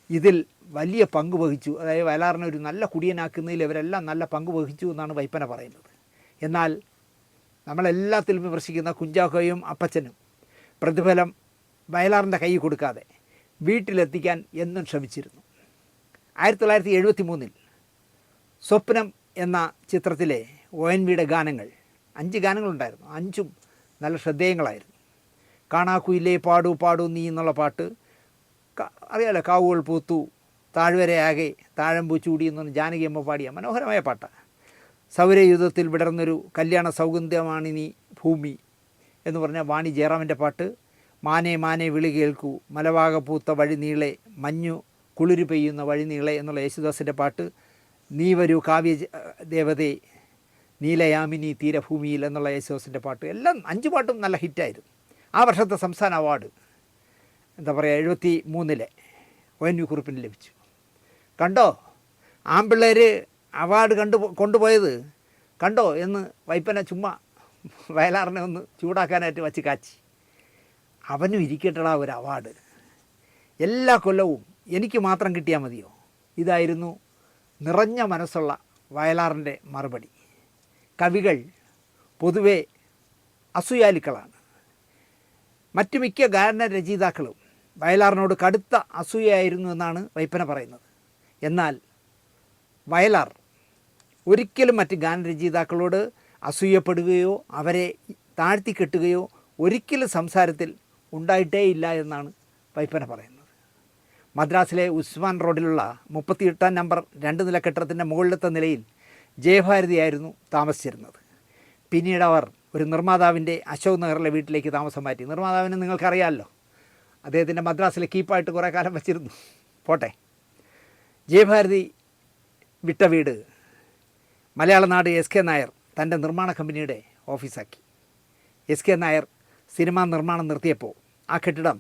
ഇതിൽ വലിയ പങ്ക് വഹിച്ചു. അതായത് വയലാറിനെ ഒരു നല്ല കുടിയനാക്കുന്നതിൽ ഇവരെല്ലാം നല്ല പങ്ക് വഹിച്ചു എന്നാണ് വൈപ്പന പറയുന്നത്. എന്നാൽ നമ്മളെല്ലാത്തിലും വിമർശിക്കുന്ന കുഞ്ചാക്കോയും അപ്പച്ചനും പ്രതിഫലം വയലാറിൻ്റെ കൈ കൊടുക്കാതെ വീട്ടിലെത്തിക്കാൻ എന്നും ശ്രമിച്ചിരുന്നു. 1973 സ്വപ്നം എന്ന ചിത്രത്തിലെ ONV.യുടെ ഗാനങ്ങൾ 5 ഗാനങ്ങളുണ്ടായിരുന്നു. 5ഉം നല്ല ശ്രദ്ധേയങ്ങളായിരുന്നു. കാണാക്കുയിലേ പാടു പാടു നീ എന്നുള്ള പാട്ട് അറിയാലോ, കാവുകൾ പൂത്തു, താഴ്വരയാകെ താഴമ്പൂ ചൂടി എന്ന് പറഞ്ഞ് ജാനകി അമ്മ പാടിയ മനോഹരമായ പാട്ടാണ്. സൗരയുധത്തിൽ വിടർന്നൊരു കല്യാണ സൗഗന്ധ്യമാണിനി ഭൂമി എന്ന് പറഞ്ഞ വാണി ജയറാമിൻ്റെ പാട്ട്. മാനേ മാനേ വിളി കേൾക്കൂ, മലവാക പൂത്ത വഴി നീളെ, മഞ്ഞു കുളിര് പെയ്യുന്ന വഴി നീളെ എന്നുള്ള യേശുദാസിൻ്റെ പാട്ട്. നീ വരൂ കാവ്യ ദേവതേ, നീലയാമിനി തീരഭൂമിയിൽ എന്നുള്ള യേശുദാസിൻ്റെ പാട്ട്. എല്ലാം 5 പാട്ടും നല്ല ഹിറ്റായിരുന്നു. ആ വർഷത്തെ സംസ്ഥാന അവാർഡ് എന്താ പറയുക 73 ONV കുറിപ്പിന് ലഭിച്ചു. കണ്ടോ ആൺപിള്ളേർ അവാർഡ് കൊണ്ടുപോയത് കണ്ടോ എന്ന് വൈപ്പനെ ചുമ്മാ വയലാറിനെ ഒന്ന് ചൂടാക്കാനായിട്ട് വച്ച് കാച്ചി. അവനും ഇരിക്കട്ടടാ ഒരു അവാർഡ്, എല്ലാ കൊല്ലവും എനിക്ക് മാത്രം കിട്ടിയാൽ മതിയോ? ഇതായിരുന്നു നിറഞ്ഞ മനസ്സുള്ള വയലാറിൻ്റെ മറുപടി. കവികൾ പൊതുവെ അസൂയാലുക്കളാണ്. മറ്റു മിക്ക ഗാനരചയിതാക്കളും വയലാറിനോട് കടുത്ത അസൂയായിരുന്നു എന്നാണ് വൈപ്പന പറയുന്നത്. എന്നാൽ വയലാർ ഒരിക്കലും മറ്റ് ഗാനരചയിതാക്കളോട് അസൂയപ്പെടുകയോ അവരെ താഴ്ത്തിക്കെട്ടുകയോ ഒരിക്കലും സംസാരത്തിൽ ഉണ്ടായിട്ടേയില്ല എന്നാണ് വൈപ്പന പറയുന്നത്. മദ്രാസിലെ ഉസ്മാൻ റോഡിലുള്ള 38 നമ്പർ 2 നില കെട്ടിടത്തിൻ്റെ മുകളിലത്തെ നിലയിൽ ജയഭാരതിയായിരുന്നു താമസിച്ചിരുന്നത്. പിന്നീട് അവർ ഒരു നിർമ്മാതാവിൻ്റെ അശോക് നഗറിലെ വീട്ടിലേക്ക് താമസം മാറ്റി. നിർമ്മാതാവിനെ നിങ്ങൾക്കറിയാമല്ലോ, അദ്ദേഹത്തിൻ്റെ മദ്രാസിലെ കീപ്പായിട്ട് കുറേ കാലം വച്ചിരുന്നു. പോട്ടെ. ജയഭാരതി വിട്ട വീട് മലയാള നാട് SK നായർ തൻ്റെ നിർമ്മാണ കമ്പനിയുടെ ഓഫീസാക്കി. SK നായർ സിനിമാ നിർമ്മാണം നിർത്തിയപ്പോൾ ആ കെട്ടിടം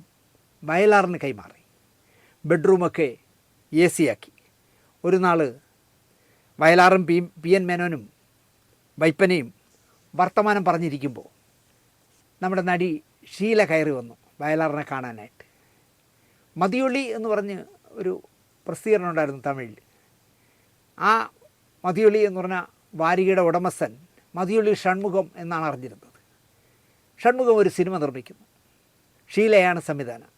വയലാറിന് കൈമാറി. ബെഡ്റൂമൊക്കെ AC ആക്കി. ഒരു നാൾ വയലാറും PN മേനോനും വൈപ്പനയും വർത്തമാനം പറഞ്ഞിരിക്കുമ്പോൾ നമ്മുടെ നടി ഷീല കയറി വന്നു വയലാറിനെ കാണാനായിട്ട്. മതിയൊള്ളി എന്ന് പറഞ്ഞ് ഒരു പ്രസിദ്ധീകരണം ഉണ്ടായിരുന്നു തമിഴിൽ. ആ മതിയൊള്ളി എന്ന് പറഞ്ഞാൽ വാരികയുടെ ഉടമസ്ഥൻ മതിയൊള്ളി ഷൺമുഖം എന്നാണ് അറിഞ്ഞിരുന്നത്. ഷൺമുഖം ഒരു സിനിമ നിർമ്മിക്കുന്നു. ഷീലയാണ് സംവിധാനം,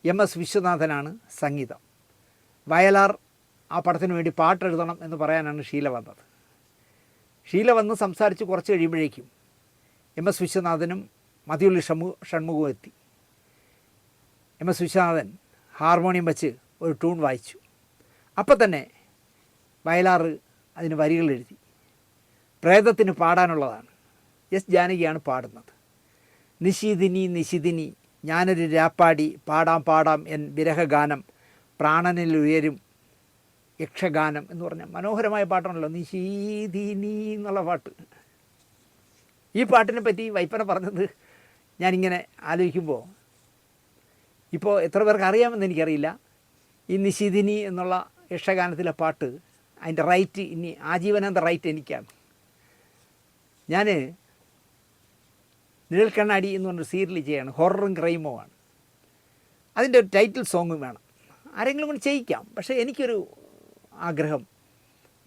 MS വിശ്വനാഥനാണ് സംഗീതം. വയലാർ ആ പടത്തിന് വേണ്ടി പാട്ടെഴുതണം എന്ന് പറയാനാണ് ഷീല വന്നത്. ഷീല വന്ന് സംസാരിച്ച് കുറച്ച് കഴിയുമ്പോഴേക്കും MS വിശ്വനാഥനും മതിയൊള്ളി ഷൺമുഖവും എത്തി. MS വിശ്വനാഥൻ ഹാർമോണിയം വെച്ച് ഒരു ട്യൂൺ വായിച്ചു. അപ്പം തന്നെ വയലാർ അതിന് വരികൾ എഴുതി. പ്രേതത്തിന് പാടാനുള്ളതാണ്. S ജാനകിയാണ് പാടുന്നത്. നിശിതിനി നിശിതിനി ഞാനൊരു രാപ്പാടി പാടാം എൻ വിരഹഗാനം പ്രാണനിൽ ഉയരും യക്ഷഗാനം എന്ന് പറഞ്ഞ മനോഹരമായ പാട്ടാണല്ലോ നിശീതിനി എന്നുള്ള പാട്ട്. ഈ പാട്ടിനെ പറ്റി വൈപ്പന പറഞ്ഞത് ഞാനിങ്ങനെ ആലോചിക്കുമ്പോൾ ഇപ്പോൾ എത്ര പേർക്ക് അറിയാമെന്ന് എനിക്കറിയില്ല. ഈ നിശിതിനി എന്നുള്ള യക്ഷഗാനത്തിലെ പാട്ട് അതിൻ്റെ റൈറ്റ് ഇനി ആജീവനാന്ത റൈറ്റ് എനിക്കാണ്. ഞാൻ നിഴൽക്കണ്ണാടി എന്ന് പറഞ്ഞൊരു സീരിയൽ ചെയ്യാണ്, ഹൊററും ക്രൈമോ ആണ്. അതിൻ്റെ ഒരു ടൈറ്റിൽ സോങ്ങും വേണം. ആരെങ്കിലും കൊണ്ട് ചെയ്യിക്കാം. പക്ഷേ എനിക്കൊരു ആഗ്രഹം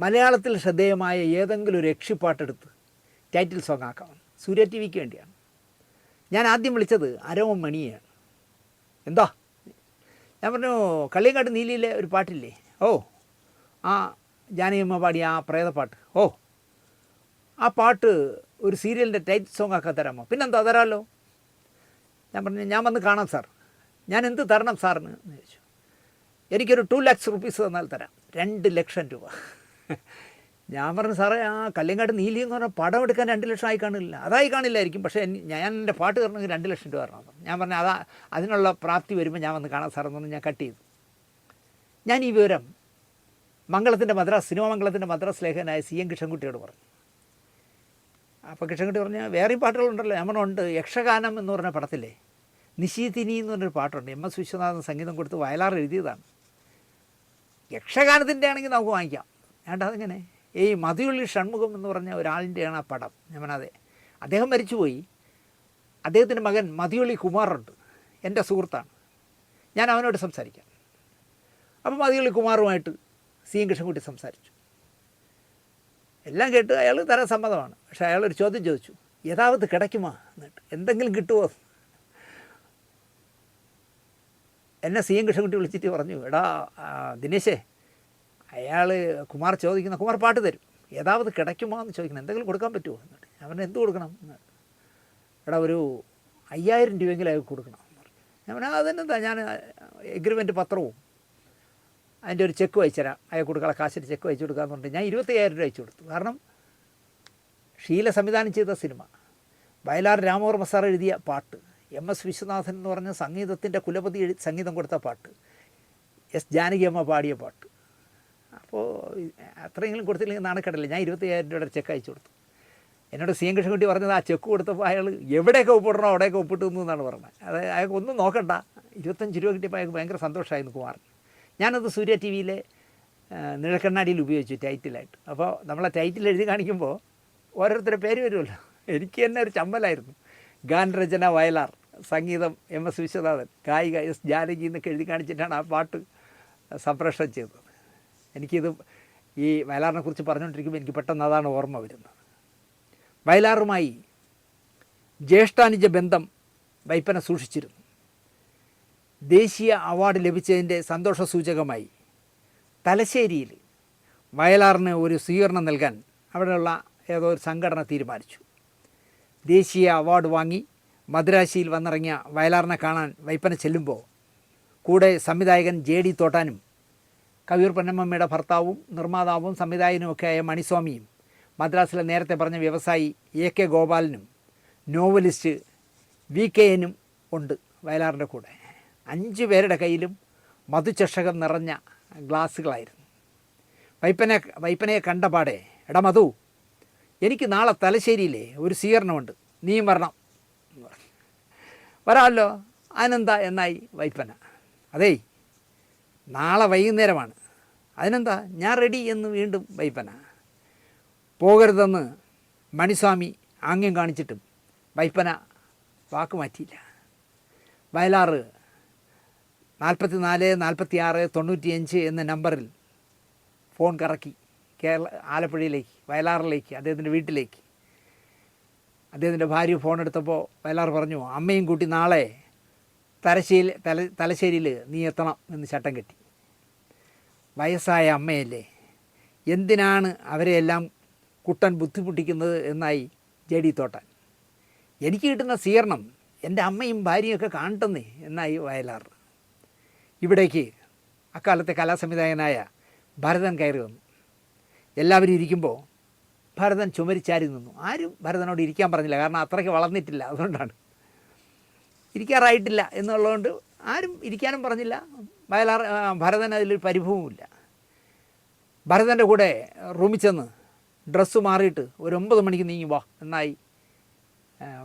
മലയാളത്തിൽ ശ്രദ്ധേയമായ ഏതെങ്കിലും ഒരു യക്ഷിപ്പാട്ടെടുത്ത് ടൈറ്റിൽ സോങ് ആക്കാം. സൂര്യ TVക്ക് വേണ്ടിയാണ്. ഞാൻ ആദ്യം വിളിച്ചത് അരവം മണിയെയാണ്. എന്താ ഞാൻ പറഞ്ഞു, കള്ളിയങ്കാട്ട് നീലിയിലെ ഒരു പാട്ടില്ലേ, ഓ ആ ജാനകിയമ്മ പാടിയ ആ പ്രേതപ്പാട്ട്, ഓ ആ പാട്ട് ഒരു സീരിയലിൻ്റെ ടൈറ്റിൽ സോങ് ആക്കാൻ തരാമോ? പിന്നെന്താ തരാമല്ലോ. ഞാൻ പറഞ്ഞു, ഞാൻ വന്ന് കാണാം സാർ. ഞാൻ എന്ത് തരണം സാറിന് എന്ന് ചോദിച്ചു. എനിക്കൊരു 2 lakhs rupees തന്നാൽ തരാം. 2 ലക്ഷം രൂപ. ഞാൻ പറഞ്ഞു, സാറേ ആ കല്ലിയങ്കാട്ട് നീലി എന്ന് പറഞ്ഞാൽ പടം എടുക്കാൻ 2 ലക്ഷം ആയി കാണില്ല. അതായി കാണില്ലായിരിക്കും, പക്ഷേ ഞാൻ എൻ്റെ പാട്ട് തരണമെങ്കിൽ 2 ലക്ഷം രൂപ തരണം. ഞാൻ പറഞ്ഞു, അതിനുള്ള പ്രാപ്തി വരുമ്പോൾ ഞാൻ വന്ന് കാണാം സാറെന്ന് പറഞ്ഞ് ഞാൻ കട്ട് ചെയ്തു. ഞാൻ ഈ വിവരം സിനിമാ മംഗളത്തിൻ്റെ മദ്രാസ് ലേഖകനായ CN കൃഷ്ണൻകുട്ടിയോട് പറഞ്ഞു. അപ്പോൾ കൃഷ്ണൻകുട്ടി പറഞ്ഞാൽ വേറെയും പാട്ടുകളുണ്ടല്ലോ. ഞാൻ പറഞ്ഞു, ഉണ്ട്. യക്ഷഗാനം എന്ന് പറഞ്ഞ പടത്തില്ലേ നിശീതിനി എന്ന് പറഞ്ഞൊരു പാട്ടുണ്ട്. MS വിശ്വനാഥൻ സംഗീതം കൊടുത്ത് വയലാർ എഴുതിയതാണ്. യക്ഷഗാനത്തിൻ്റെ ആണെങ്കിൽ നമുക്ക് വാങ്ങിക്കാം. വേണ്ട, അതെങ്ങനെ? ഈ മതിയൊള്ളി ഷൺമുഖം എന്ന് പറഞ്ഞ ഒരാളിൻ്റെയാണ് ആ പടം. ഞാൻ പറഞ്ഞതെ അദ്ദേഹം മരിച്ചുപോയി. അദ്ദേഹത്തിൻ്റെ മകൻ മതിയൊള്ളി കുമാറുണ്ട്, എൻ്റെ സുഹൃത്താണ്. ഞാൻ അവനോട് സംസാരിക്കാം. അപ്പോൾ മതിയൊള്ളി കുമാറുമായിട്ട് CN കൃഷ്ണൻകുട്ടി സംസാരിച്ചു. എല്ലാം കേട്ട് അയാൾ തരാൻ സമ്മതമാണ്. പക്ഷേ അയാളൊരു ചോദ്യം ചോദിച്ചു, യഥാവത്ത് കിടക്കുമോ എന്നിട്ട് എന്തെങ്കിലും കിട്ടുമോ? എന്നെ CN കൃഷ്ണൻകുട്ടി വിളിച്ചിട്ട് പറഞ്ഞു, എടാ ദിനേശേ, അയാൾ കുമാർ പാട്ട് തരും, യഥാവത്ത് കിടക്കുമോ എന്ന് ചോദിക്കണം, എന്തെങ്കിലും കൊടുക്കാൻ പറ്റുമോ എന്നിട്ട്. ഞാൻ പറഞ്ഞു, എന്ത് കൊടുക്കണം? എടാ ഒരു 5000 രൂപയെങ്കിലും അയാൾക്ക് കൊടുക്കണം എന്ന് പറഞ്ഞു. ഞാൻ പറഞ്ഞു, അതെന്താ, ഞാൻ എഗ്രിമെൻറ്റ് പത്രവും അതിൻ്റെ ഒരു ചെക്ക് അയച്ചു തരാം, അയാൾ കൊടുക്കാനുള്ള കാശിൻ്റെ ചെക്ക് അയച്ചു കൊടുക്കാമെന്ന് പറഞ്ഞിട്ട് ഞാൻ 25,000 രൂപ അയച്ചു കൊടുത്തു. കാരണം ഷീല സംവിധാനം ചെയ്ത സിനിമ, വയലാർ രാമവർമ്മ സാർ എഴുതിയ പാട്ട്, MS വിശ്വനാഥൻ എന്ന് പറഞ്ഞ സംഗീതത്തിൻ്റെ കുലപതി സംഗീതം കൊടുത്ത പാട്ട്, S ജാനകിയമ്മ പാടിയ പാട്ട്. അപ്പോൾ അത്രയെങ്കിലും കൊടുത്തില്ലെങ്കിൽ നാണക്കേടല്ലേ. ഞാൻ 25,000 രൂപയുടെ ചെക്ക് അയച്ചു കൊടുത്തു. എന്നോട് CN കൃഷ്ണൻകുട്ടി പറഞ്ഞത്, ആ ചെക്ക് കൊടുത്തപ്പോൾ അയാൾ എവിടെയൊക്കെ ഒപ്പിടണോ അവിടെയൊക്കെ ഒപ്പിട്ടു എന്നാണ് പറഞ്ഞത്. അത് അയാൾക്ക് ഒന്നും നോക്കണ്ട, 25 രൂപ കിട്ടിയപ്പോൾ അയാൾക്ക് ഭയങ്കര സന്തോഷമായിരുന്നു കുമാറിന്. ഞാനത് സൂര്യ ടി വിയിലെ നിഴൽക്കണ്ണാടിയിൽ ഉപയോഗിച്ചു ടൈറ്റിലായിട്ട്. അപ്പോൾ നമ്മളെ ടൈറ്റിൽ എഴുതി കാണിക്കുമ്പോൾ ഓരോരുത്തരുടെ പേര് വരുമല്ലോ. എനിക്ക് തന്നെ ഒരു ചമ്മലായിരുന്നു. ഗാനരചന വയലാർ, സംഗീതം MS വിശ്വനാഥൻ, ഗായിക S ജാനകി എന്നൊക്കെ എഴുതി കാണിച്ചിട്ടാണ് ആ പാട്ട് സംപ്രേഷണം ചെയ്തത്. എനിക്കിത് ഈ വയലാറിനെ കുറിച്ച് പറഞ്ഞുകൊണ്ടിരിക്കുമ്പോൾ എനിക്ക് പെട്ടെന്ന് അതാണ് ഓർമ്മ വരുന്നത്. വയലാറുമായി ജ്യേഷ്ഠാനുജ ബന്ധം വൈപ്പന സൂക്ഷിച്ചിരുന്നു. ദേശീയ അവാർഡ് ലഭിച്ചതിൻ്റെ സന്തോഷ സൂചകമായി തലശ്ശേരിയിൽ വയലാറിന് ഒരു സ്വീകരണം നൽകാൻ അവിടെയുള്ള ഏതോ ഒരു സംഘടന തീരുമാനിച്ചു. ദേശീയ അവാർഡ് വാങ്ങി മദ്രാശിയിൽ വന്നിറങ്ങിയ വയലാറിനെ കാണാൻ വൈപ്പന ചെല്ലുമ്പോൾ കൂടെ സംവിധായകൻ JD തോട്ടാനും കവിയൂർ പൊന്നമ്മയുടെ ഭർത്താവും നിർമ്മാതാവും സംവിധായകനുമൊക്കെയായ മണിസ്വാമിയും മദ്രാസിലെ നേരത്തെ പറഞ്ഞ വ്യവസായി AK ഗോപാലനും നോവലിസ്റ്റ് VKNനും ഉണ്ട് വയലാറിൻ്റെ കൂടെ. 5 പേരുടെ കയ്യിലും മധുചഷകം നിറഞ്ഞ ഗ്ലാസ്സുകളായിരുന്നു. വൈപ്പനയെ കണ്ട പാടെ, എടാ മധു, എനിക്ക് നാളെ തലശ്ശേരിയിലെ ഒരു സ്വീകരണമുണ്ട്, നീയും വരണം. വരാമല്ലോ, അതിനെന്താ എന്നായി വൈപ്പന. അതേ, നാളെ വൈകുന്നേരമാണ്, അതിനെന്താ, ഞാൻ റെഡി എന്ന് വീണ്ടും വൈപ്പന. പോകരുതെന്ന് മണിസ്വാമി ആംഗ്യം കാണിച്ചിട്ടും വൈപ്പന വാക്ക് മാറ്റിയില്ല. വയലാർ 44 46 95 എന്ന നമ്പറിൽ ഫോൺ കറക്കി ആലപ്പുഴയിലേക്ക്, വയലാറിലേക്ക്, അദ്ദേഹത്തിൻ്റെ വീട്ടിലേക്ക്. അദ്ദേഹത്തിൻ്റെ ഭാര്യ ഫോൺ എടുത്തപ്പോൾ വയലാർ പറഞ്ഞു, അമ്മയും കൂട്ടി നാളെ തലശ്ശേരിയിൽ നീ എത്തണം എന്ന് ചട്ടം കെട്ടി. വയസ്സായ അമ്മയല്ലേ, എന്തിനാണ് അവരെയെല്ലാം കുട്ടൻ ബുദ്ധിമുട്ടിക്കുന്നത് എന്നായി JD തോട്ടാൻ. എനിക്ക് കിട്ടുന്ന സ്വീകരണം എൻ്റെ അമ്മയും ഭാര്യയൊക്കെ കാണട്ടെന്നേ എന്നായി വയലാർ. ഇവിടേക്ക് അക്കാലത്തെ കലാസംവിധായകനായ ഭരതൻ കയറി വന്നു. എല്ലാവരും ഇരിക്കുമ്പോൾ ഭരതൻ ചുമരിച്ചാരി നിന്നു. ആരും ഭരതനോട് ഇരിക്കാൻ പറഞ്ഞില്ല, കാരണം അത്രയ്ക്ക് വളർന്നിട്ടില്ല, അതുകൊണ്ടാണ്. ഇരിക്കാറായിട്ടില്ല എന്നുള്ളതുകൊണ്ട് ആരും ഇരിക്കാനും പറഞ്ഞില്ല. ഭരതൻ അതിൽ പരിഭവമില്ല. ഭരതൻ്റെ കൂടെ റൂമിൽ ചെന്ന് ഡ്രസ്സ് മാറിയിട്ട് ഒരു 9 മണിക്ക് നീങ്ങി വാ എന്നായി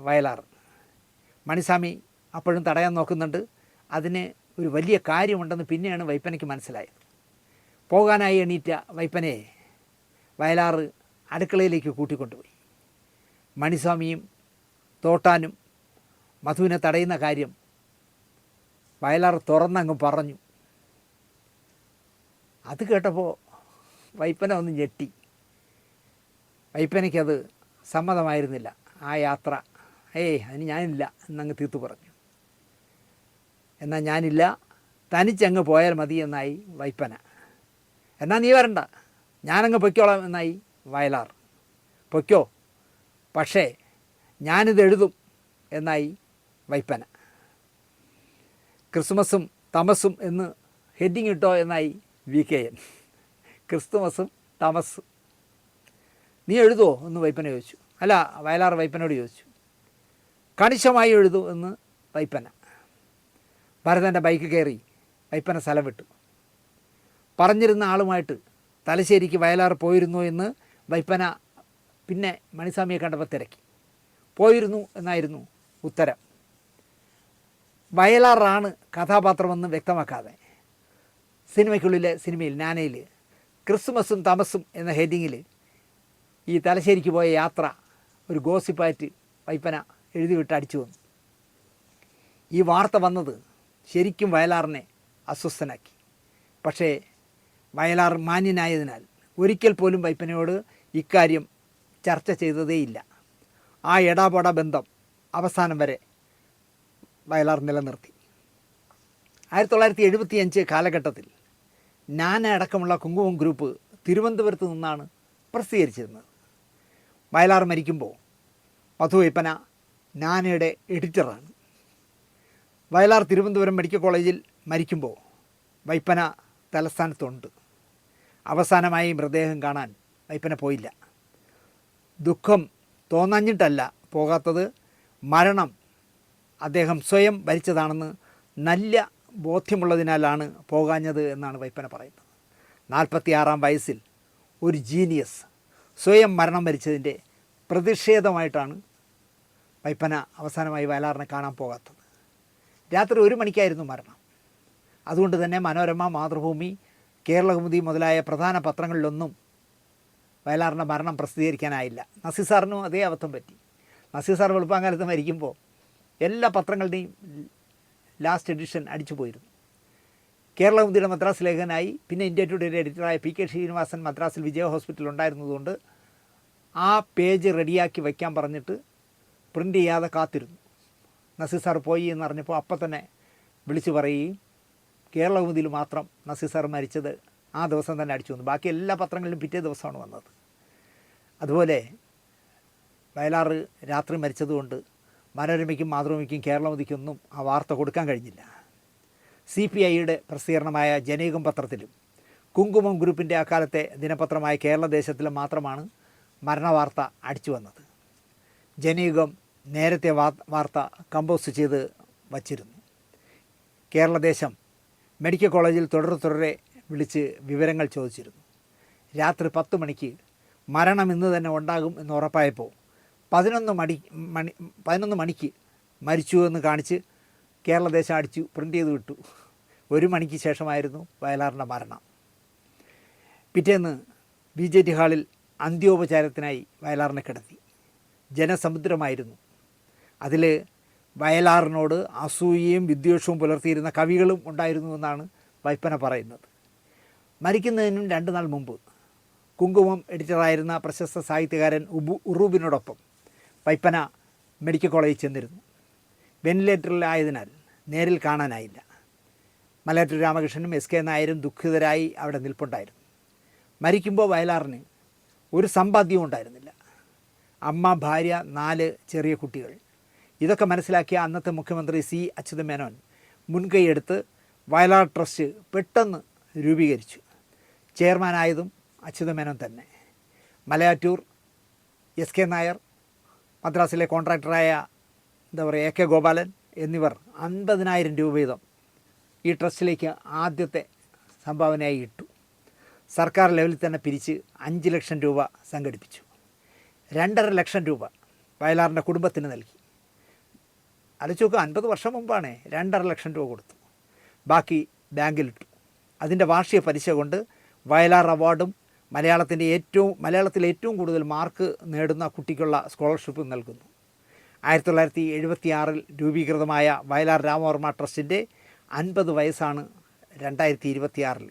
വയലാർ. മണിസ്വാമി അപ്പോഴും തടയാൻ നോക്കുന്നുണ്ട്. അതിന് ഒരു വലിയ കാര്യമുണ്ടെന്ന് പിന്നെയാണ് വൈപ്പനയ്ക്ക് മനസ്സിലായത്. പോകാനായി എണീറ്റ വൈപ്പനയെ വയലാർ അടുക്കളയിലേക്ക് കൂട്ടിക്കൊണ്ടുപോയി. മണിസ്വാമിയും തോട്ടാനും മധുവിനെ തടയുന്ന കാര്യം വയലാർ തുറന്നങ്ങ് പറഞ്ഞു. അത് കേട്ടപ്പോൾ വൈപ്പന ഒന്ന് ഞെട്ടി. വൈപ്പനയ്ക്കത് സമ്മതമായിരുന്നില്ല. ആ യാത്ര അതിന് ഞാനില്ല എന്നങ്ങ് തീർത്തു പറഞ്ഞു. എന്നാൽ ഞാനില്ല, തനിച്ചങ്ങ് പോയാൽ മതി എന്നായി വൈപ്പന. എന്നാൽ നീ വരണ്ട, ഞാനങ്ങ് പൊയ്ക്കോളാം എന്നായി വയലാർ. പൊയ്ക്കോ, പക്ഷേ ഞാനിത് എഴുതും എന്നായി വൈപ്പന. ക്രിസ്മസും തമസും എന്ന് ഹെഡിങ് ഇട്ടോ എന്നായി VKN. ക്രിസ്തുമസും തമസും നീ എഴുതുമോ എന്ന് വൈപ്പന ചോദിച്ചു. അല്ല, വയലാർ വൈപ്പനോട് ചോദിച്ചു. കണിശമായി എഴുതൂ എന്ന് വൈപ്പന. ഭരതൻ്റെ ബൈക്ക് കയറി വൈപ്പന സ്ഥലം വിട്ടു. പറഞ്ഞിരുന്ന ആളുമായിട്ട് തലശ്ശേരിക്ക് വയലാർ പോയിരുന്നു എന്ന് വൈപ്പന പിന്നെ മണിസ്വാമിയെ കണ്ടപ്പോൾ തിരക്കി. പോയിരുന്നു എന്നായിരുന്നു ഉത്തരം. വയലാറാണ് കഥാപാത്രമെന്ന് വ്യക്തമാക്കാതെ സിനിമയിൽ നാനയിൽ ക്രിസ്മസും തമസും എന്ന ഹെഡിങ്ങിൽ ഈ തലശ്ശേരിക്ക് പോയ യാത്ര ഒരു ഗോസിപ്പായിട്ട് വൈപ്പന എഴുതി വിട്ട് അടിച്ചു വന്നു. ഈ വാർത്ത വന്നത് ശരിക്കും വയലാറിനെ അസ്വസ്ഥനാക്കി. പക്ഷേ വയലാർ മാന്യനായതിനാൽ ഒരിക്കൽ പോലും വൈപ്പനയോട് ഇക്കാര്യം ചർച്ച ചെയ്തതേയില്ല. ആ എടാപട ബന്ധം അവസാനം വരെ വയലാർ നിലനിർത്തി. 1975 കാലഘട്ടത്തിൽ നാന അടക്കമുള്ള കുങ്കുമം ഗ്രൂപ്പ് തിരുവനന്തപുരത്ത് നിന്നാണ് പ്രസിദ്ധീകരിച്ചിരുന്നത്. വയലാർ മരിക്കുമ്പോൾ മധു വൈപ്പന നാനയുടെ എഡിറ്ററാണ്. വയലാർ തിരുവനന്തപുരം മെഡിക്കൽ കോളേജിൽ മരിക്കുമ്പോൾ വൈപ്പന തലസ്ഥാനത്തുണ്ട്. അവസാനമായി മൃതദേഹം കാണാൻ വൈപ്പന പോയില്ല. ദുഃഖം തോന്നഞ്ഞിട്ടല്ല പോകാത്തത്, മരണം അദ്ദേഹം സ്വയം ഭരിച്ചതാണെന്ന് നല്ല ബോധ്യമുള്ളതിനാലാണ് പോകാഞ്ഞത് എന്നാണ് വൈപ്പന പറയുന്നത്. 46-ാം വയസ്സിൽ ഒരു ജീനിയസ് സ്വയം മരണം വരിച്ചതിൻ്റെ പ്രതിഷേധമായിട്ടാണ് വൈപ്പന അവസാനമായി വയലാറിനെ കാണാൻ പോകാത്തത്. രാത്രി 1 മണിക്കായിരുന്നു മരണം. അതുകൊണ്ട് തന്നെ മനോരമ, മാതൃഭൂമി, കേരളകൗമുദി മുതലായ പ്രധാന പത്രങ്ങളിലൊന്നും വയലാറിൻ്റെ മരണം പ്രസിദ്ധീകരിക്കാനായില്ല. നസീർ സാറിനും അതേ അബദ്ധം പറ്റി. നസീർ സാർ വെളുപ്പാങ്കാലത്ത് മരിക്കുമ്പോൾ എല്ലാ പത്രങ്ങളുടെയും ലാസ്റ്റ് എഡിഷൻ അടിച്ചു പോയിരുന്നു. കേരളകൗമുദിയുടെ മദ്രാസ് ലേഖകനായി, പിന്നെ ഇന്ത്യ ടുഡേയുടെ എഡിറ്ററായ പി കെ ശ്രീനിവാസൻ മദ്രാസിൽ വിജയ ഹോസ്പിറ്റൽ ഉണ്ടായിരുന്നതുകൊണ്ട് ആ പേജ് റെഡിയാക്കി വയ്ക്കാൻ പറഞ്ഞിട്ട് പ്രിൻ്റ് ചെയ്യാതെ കാത്തിരുന്നു. നസീർ സാർ പോയി എന്നറിഞ്ഞപ്പോൾ അപ്പം തന്നെ വിളിച്ചു പറയുകയും കേരളകൗമുദിയിൽ മാത്രം നസീർ സാർ മരിച്ചത് ആ ദിവസം തന്നെ അടിച്ചു വന്നു. ബാക്കി എല്ലാ പത്രങ്ങളിലും പിറ്റേ ദിവസമാണ് വന്നത്. അതുപോലെ വയലാർ രാത്രി മരിച്ചതുകൊണ്ട് മനോരമയ്ക്കും മാതൃഭൂമിക്കും കേരളകൗമുദിക്കൊന്നും ആ വാർത്ത കൊടുക്കാൻ കഴിഞ്ഞില്ല. CPIയുടെ പ്രസിദ്ധീകരണമായ ജനയുഗം പത്രത്തിലും കുങ്കുമം ഗ്രൂപ്പിൻ്റെ അക്കാലത്തെ ദിനപത്രമായ കേരളദേശത്തിലും മാത്രമാണ് മരണവാർത്ത അടിച്ചു വന്നത്. ജനയുഗം നേരത്തെ വാർത്ത കമ്പോസ് ചെയ്ത് വച്ചിരുന്നു. കേരളദേശം മെഡിക്കൽ കോളേജിൽ തുടരെ വിളിച്ച് വിവരങ്ങൾ ചോദിച്ചിരുന്നു. രാത്രി 10 മണിക്ക് മരണം ഇന്ന് തന്നെ ഉണ്ടാകും എന്ന് ഉറപ്പായപ്പോൾ 11 മണിക്ക് മരിച്ചു എന്ന് കാണിച്ച് കേരളദേശം അടിച്ചു പ്രിൻ്റ് ചെയ്ത് വിട്ടു. 1 മണിക്ക് ശേഷമായിരുന്നു വയലാറിൻ്റെ മരണം. പിറ്റേന്ന് BJT ഹാളിൽ അന്ത്യോപചാരത്തിനായി വയലാറിനെ കിടത്തി. ജനസമുദ്രമായിരുന്നു. അതിൽ വയലാറിനോട് അസൂയയും വിദ്വേഷവും പുലർത്തിയിരുന്ന കവികളും ഉണ്ടായിരുന്നു എന്നാണ് വൈപ്പന പറയുന്നത്. മരിക്കുന്നതിനും 2 നാൾ മുമ്പ് കുങ്കുമം എഡിറ്ററായിരുന്ന പ്രശസ്ത സാഹിത്യകാരൻ ഉറൂബിനോടൊപ്പം വൈപ്പന മെഡിക്കൽ കോളേജിൽ ചെന്നിരുന്നു. വെന്റിലേറ്ററിലായതിനാൽ നേരിൽ കാണാനായില്ല. മലയാറ്റൂർ രാമകൃഷ്ണനും SK നായരും ദുഃഖിതരായി അവിടെ നിൽപ്പുണ്ടായിരുന്നു. മരിക്കുമ്പോൾ വയലാറിന് ഒരു സമ്പാദ്യവും ഉണ്ടായിരുന്നില്ല. അമ്മ, ഭാര്യ, 4 ചെറിയ കുട്ടികൾ. ഇതൊക്കെ മനസ്സിലാക്കിയ അന്നത്തെ മുഖ്യമന്ത്രി C. അച്യുതമേനോൻ മുൻകൈയെടുത്ത് വയലാർ ട്രസ്റ്റ് പെട്ടെന്ന് രൂപീകരിച്ചു. ചെയർമാനായതും അച്യുതമേനോൻ തന്നെ. മലയാറ്റൂർ, SK നായർ, മദ്രാസിലെ കോൺട്രാക്ടറായ AK ഗോപാലൻ എന്നിവർ 50,000 രൂപ വീതം ഈ ട്രസ്റ്റിലേക്ക് ആദ്യത്തെ സംഭാവനയായി ഇട്ടു. സർക്കാർ ലെവലിൽ തന്നെ പിരിച്ച് 5 ലക്ഷം രൂപ സംഘടിപ്പിച്ചു. 2.5 ലക്ഷം രൂപ വയലാറിൻ്റെ കുടുംബത്തിന് നൽകി. ആലോചിച്ച് നോക്കുക, 50 വർഷം മുമ്പാണ് 2.5 ലക്ഷം രൂപ കൊടുത്തു. ബാക്കി ബാങ്കിലിട്ടു. അതിൻ്റെ വാർഷിക പലിശ കൊണ്ട് വയലാർ അവാർഡും മലയാളത്തിൽ ഏറ്റവും കൂടുതൽ മാർക്ക് നേടുന്ന കുട്ടിക്കുള്ള സ്കോളർഷിപ്പും നൽകുന്നു. 1976 രൂപീകൃതമായ വയലാർ രാമവർമ്മ ട്രസ്റ്റിൻ്റെ 50 വയസ്സാണ് 2026.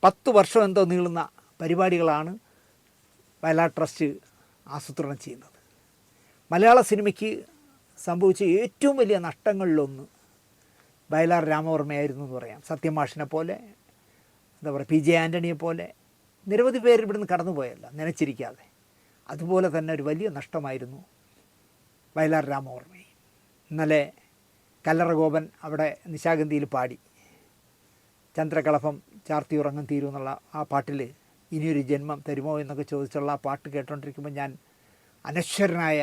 10 വർഷം എന്തോ നീളുന്ന പരിപാടികളാണ് വയലാർ ട്രസ്റ്റ് ആസൂത്രണം ചെയ്യുന്നത്. മലയാള സിനിമയ്ക്ക് സംഭവിച്ച ഏറ്റവും വലിയ നഷ്ടങ്ങളിലൊന്ന് വയലാർ രാമവർമ്മയായിരുന്നു എന്ന് പറയാം. സത്യമാഷിനെ പോലെ, PJ ആൻ്റണിയെ പോലെ നിരവധി പേര് ഇവിടുന്ന് കടന്നുപോയല്ല നനച്ചിരിക്കാതെ. അതുപോലെ തന്നെ ഒരു വലിയ നഷ്ടമായിരുന്നു വയലാർ രാമവർമ്മയെ. ഇന്നലെ കല്ലറ ഗോപൻ അവിടെ നിശാഗന്ധിയിൽ പാടി ചന്ദ്രകളഭം ചാർത്തി ഉറങ്ങും തീരൂ എന്നുള്ള ആ പാട്ടിൽ ഇനിയൊരു ജന്മം തരുമോ എന്നൊക്കെ ചോദിച്ചുള്ള ആ പാട്ട് കേട്ടുകൊണ്ടിരിക്കുമ്പോൾ ഞാൻ അനശ്വരനായ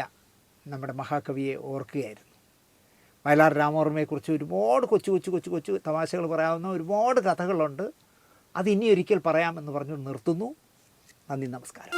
നമ്മുടെ മഹാകവിയെ ഓർക്കുകയായിരുന്നു. വയലാർ രാമവർമ്മയെക്കുറിച്ച് ഒരുപാട് കൊച്ചു തമാശകൾ പറയാവുന്ന ഒരുപാട് കഥകളുണ്ട്. അത് ഇനിയൊരിക്കൽ പറയാമെന്ന് പറഞ്ഞു നിർത്തുന്നു. നന്ദി, നമസ്കാരം.